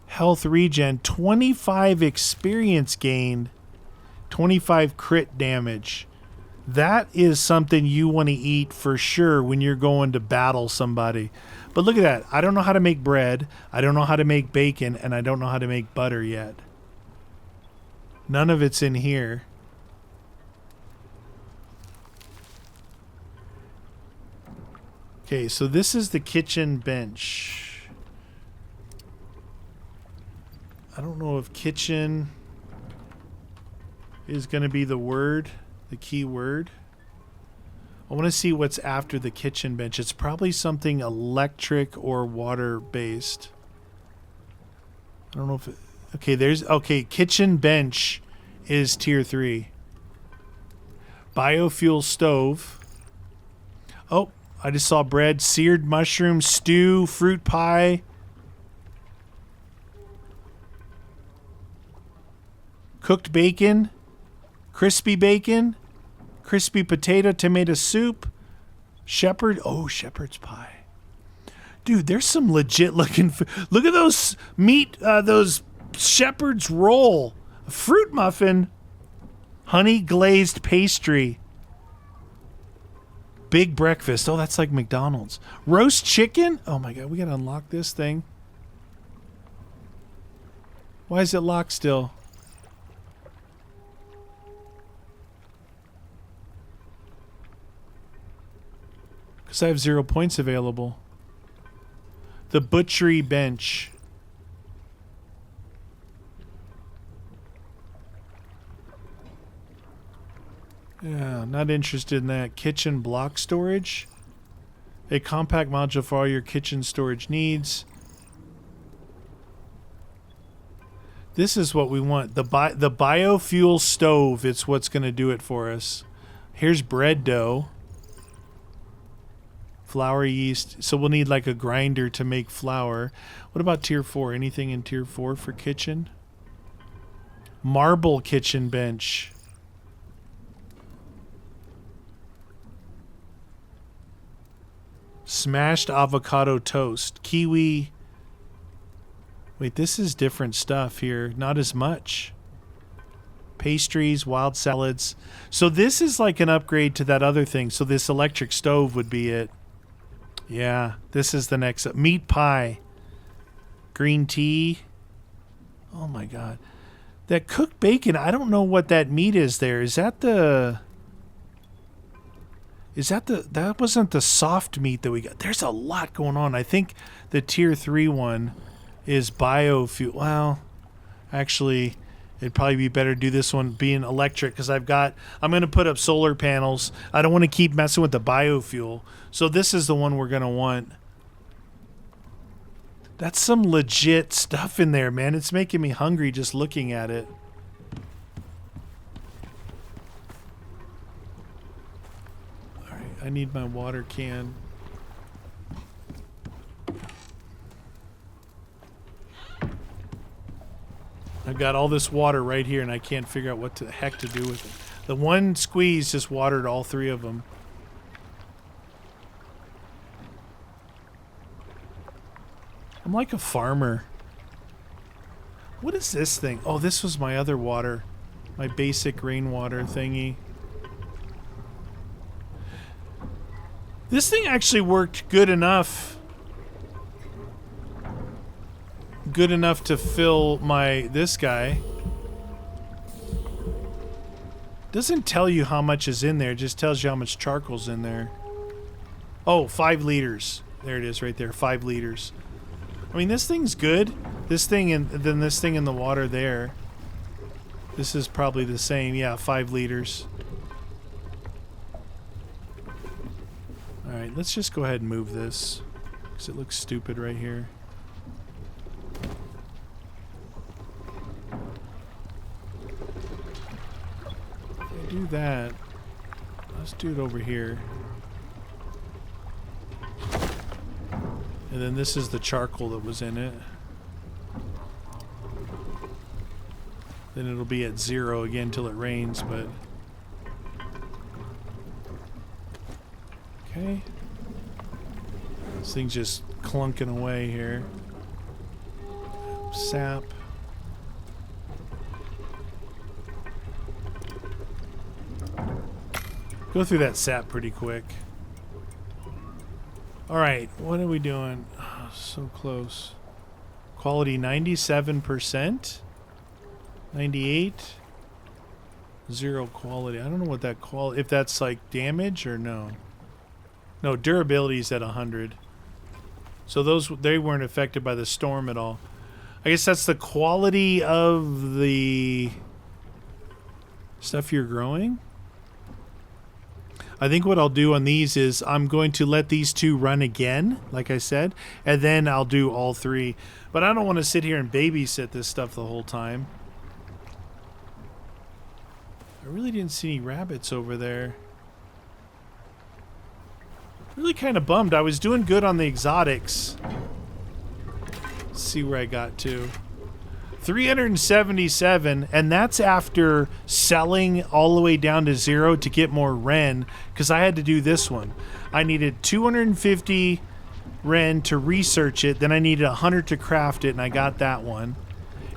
S1: health regen, 25 experience gained, 25 crit damage. That is something you want to eat for sure when you're going to battle somebody. But look at that. I don't know how to make bread. I don't know how to make bacon. And I don't know how to make butter yet. None of it's in here. Okay, so this is the kitchen bench. I don't know if kitchen is going to be the word, the key word. I want to see what's after the kitchen bench. It's probably something electric or water based. I don't know if it, okay, kitchen bench is tier 3. Biofuel stove. Oh, I just saw bread, seared mushroom, stew, fruit pie. Cooked bacon, crispy potato, tomato soup, shepherd's pie. Dude, there's some legit looking food. Look at those meat, those shepherd's roll, fruit muffin, honey glazed pastry, big breakfast. Oh, that's like McDonald's. Roast chicken. Oh my God, we gotta unlock this thing. Why is it locked still? Because I have 0 points available. The butchery bench. Yeah, not interested in that. Kitchen block storage. A compact module for all your kitchen storage needs. This is what we want. The biofuel stove. It's what's going to do it for us. Here's bread dough. Flour, yeast. So we'll need like a grinder to make flour. What about tier 4? Anything in tier 4 for kitchen? Marble kitchen bench. Smashed avocado toast. Kiwi. Wait, this is different stuff here. Not as much. Pastries, wild salads. So this is like an upgrade to that other thing. So this electric stove would be it. Yeah, this is the next. Meat pie. Green tea. Oh my God. That cooked bacon, I don't know what that meat is there. That wasn't the soft meat that we got. There's a lot going on. I think the tier 3 one is biofuel. Well, actually, it'd probably be better to do this one being electric because I'm going to put up solar panels. I don't want to keep messing with the biofuel. So this is the one we're going to want. That's some legit stuff in there, man. It's making me hungry just looking at it. All right, I need my water can. I've got all this water right here, and I can't figure out what the heck to do with it. The one squeeze just watered all three of them. I'm like a farmer. What is this thing? Oh, this was my other water. My basic rainwater thingy. This thing actually worked good enough. Good enough to fill this guy. Doesn't tell you how much is in there, it just tells you how much charcoal's in there. Oh, 5 liters. There it is right there, 5 liters. I mean, this thing's good. This thing and then this thing in the water there. This is probably the same. Yeah, 5 liters. Alright, let's just go ahead and move this, because it looks stupid right here. Do that. Let's do it over here. And then this is the charcoal that was in it. Then it'll be at 0 again till it rains, but... Okay. This thing's just clunking away here. Sap. Go through that sap pretty quick. Alright, what are we doing? Oh, so close. Quality 97%? 98? 0 quality. I don't know what that quality... If that's like damage or no. No, durability is at 100. So they weren't affected by the storm at all. I guess that's the quality of the stuff you're growing? I think what I'll do on these is I'm going to let these 2 run again, like I said, and then I'll do all 3. But I don't want to sit here and babysit this stuff the whole time. I really didn't see any rabbits over there. Really kind of bummed. I was doing good on the exotics. Let's see where I got to. 377, and that's after selling all the way down to 0 to get more Ren, because I had to do this one. I needed 250 Ren to research it, then I needed 100 to craft it, and I got that one.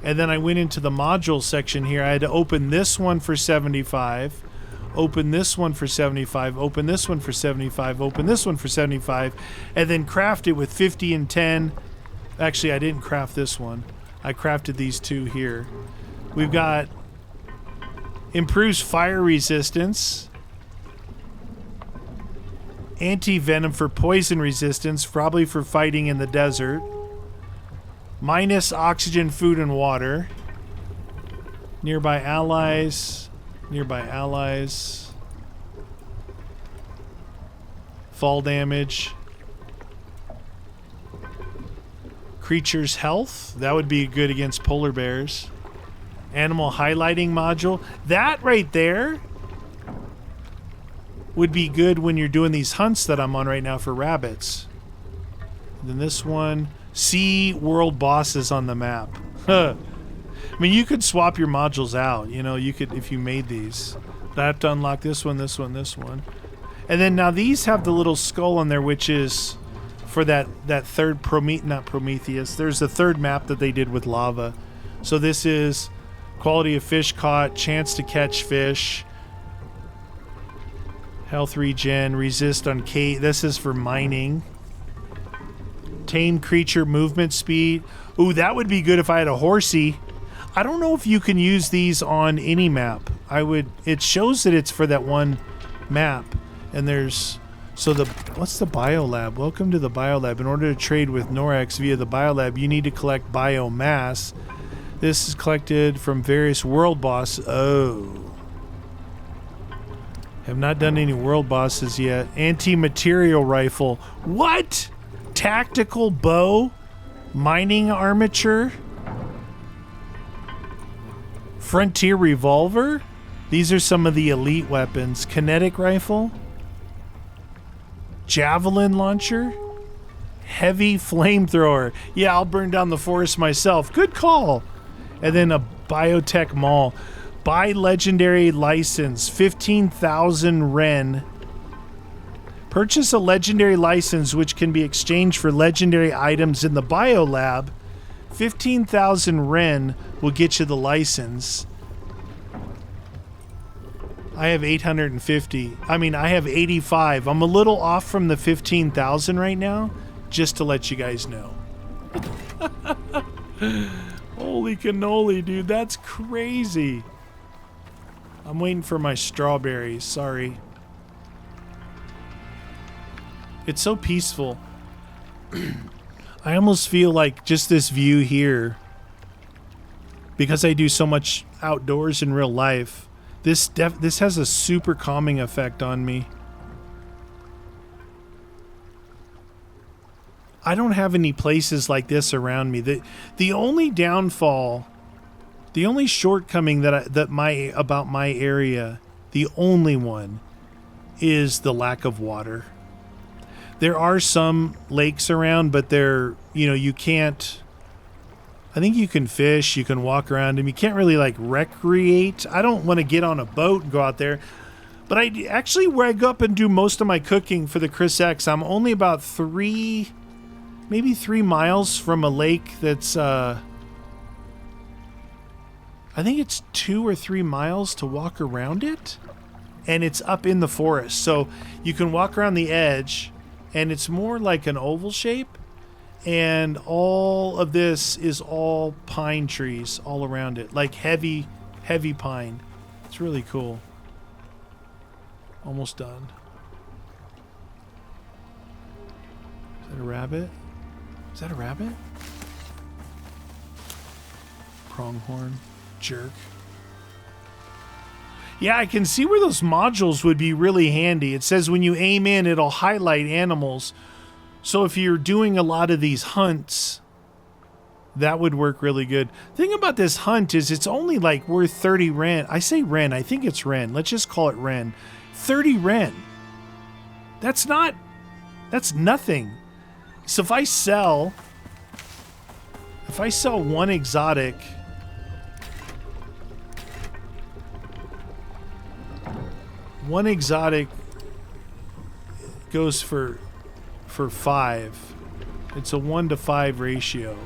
S1: And then I went into the module section here. I had to open this one for 75, open this one for 75, open this one for 75, open this one for 75, and then craft it with 50 and 10. Actually, I didn't craft this one. I crafted these 2 here. We've got improves fire resistance, anti-venom for poison resistance, probably for fighting in the desert, minus oxygen, food, and water, nearby allies, fall damage, creature's health. That would be good against polar bears. Animal highlighting module. That right there would be good when you're doing these hunts that I'm on right now for rabbits. And then this one. See world bosses on the map. I mean, you could swap your modules out. You know, you could if you made these. But I have to unlock this one, this one, this one. And then now these have the little skull on there, which is... for that third not Prometheus. There's a third map that they did with lava. So this is quality of fish caught, chance to catch fish, health regen, resist on K. This is for mining. Tame creature movement speed. Ooh, that would be good if I had a horsey. I don't know if you can use these on any map. It shows that it's for that one map, and there's. So what's the biolab? Welcome to the biolab. In order to trade with Norex via the biolab, you need to collect biomass. This is collected from various world bosses. Oh. Have not done any world bosses yet. Anti-material rifle. What? Tactical bow? Mining armature? Frontier revolver? These are some of the elite weapons. Kinetic rifle? Javelin launcher, heavy flamethrower. Yeah, I'll burn down the forest myself. Good call. And then a Biotech Mall. Buy legendary license, 15,000 Ren. Purchase a legendary license which can be exchanged for legendary items in the biolab. 15,000 Ren will get you the license. I have 850. I mean, I have 85. I'm a little off from the 15,000 right now, just to let you guys know. Holy cannoli, dude. That's crazy. I'm waiting for my strawberries. Sorry. It's so peaceful. I almost feel like just this view here, because I do so much outdoors in real life, this has a super calming effect on me. I don't have any places like this around me. The only downfall, the only shortcoming about my area, the only one, is the lack of water. There are some lakes around, but they're, you can't, I think you can fish, you can walk around them. You can't really like recreate. I don't want to get on a boat and go out there. But where I go up and do most of my cooking for the Chris X, I'm only about 3 miles from a lake that's, I think it's 2 or 3 miles to walk around it. And it's up in the forest. So you can walk around the edge, and it's more like an oval shape. And all of this is all pine trees all around it. Like heavy, heavy pine. It's really cool. Almost done. Is that a rabbit? Is that a rabbit? Pronghorn. Jerk. Yeah, I can see where those modules would be really handy. It says when you aim in, it'll highlight animals. So if you're doing a lot of these hunts, that would work really good. The thing about this hunt is it's only like worth 30 Ren. I say Ren. I think it's Ren. Let's just call it Ren. 30 Ren. That's nothing. So if I sell one exotic, goes for 5. It's a 1-to-5 ratio.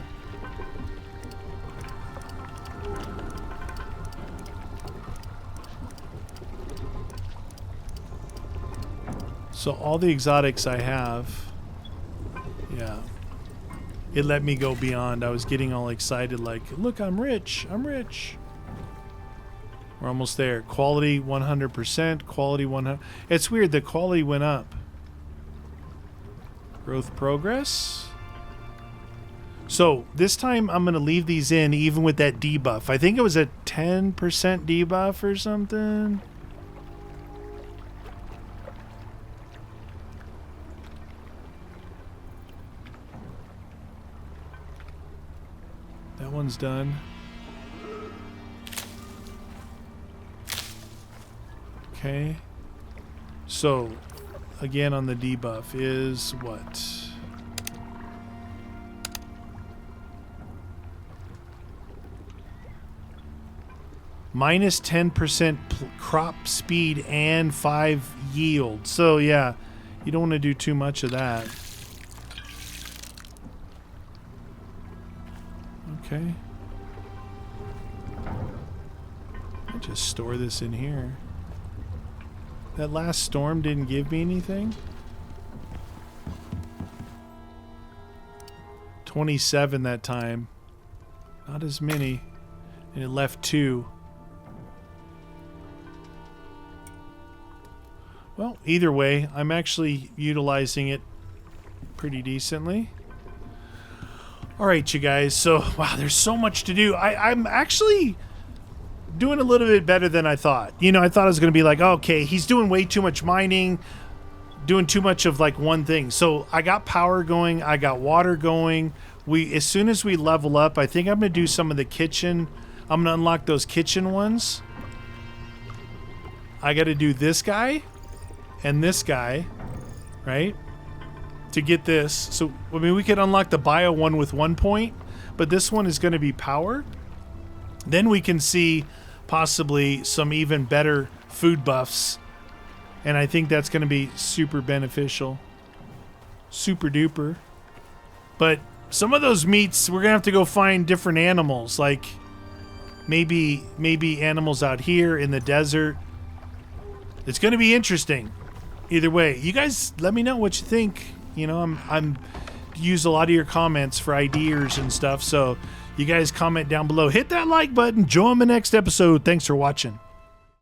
S1: So all the exotics I have, yeah, it let me go beyond. I was getting all excited like, look, I'm rich. We're almost there. Quality 100%, quality 100. It's weird, the quality went up. Growth progress. So this time I'm going to leave these in even with that debuff. I think it was a 10% debuff or something. That one's done. Okay. So again on the debuff is what? Minus 10% crop speed and 5 yield. So yeah, you don't want to do too much of that. Okay. I'll just store this in here. That last storm didn't give me anything. 27 that time. Not as many. And it left 2. Well, either way, I'm actually utilizing it pretty decently. All right, you guys. So, wow, there's so much to do. I'm actually doing a little bit better than I thought. I thought I was going to be like, okay, he's doing way too much mining, doing too much of like one thing. So I got power going. I got water going. As soon as we level up, I think I'm going to do some of the kitchen. I'm going to unlock those kitchen ones. I got to do this guy and this guy, right? To get this. So, I mean, we could unlock the bio one with 1 point, but this one is going to be power. then we can see possibly some even better food buffs. And I think that's going to be super beneficial. Super duper. But some of those meats, we're going to have to go find different animals. Like maybe animals out here in the desert. It's going to be interesting. Either way, you guys let me know what you think. You know, I'm use a lot of your comments for ideas and stuff. So you guys comment down below. Hit that like button. Join the next episode. Thanks for watching.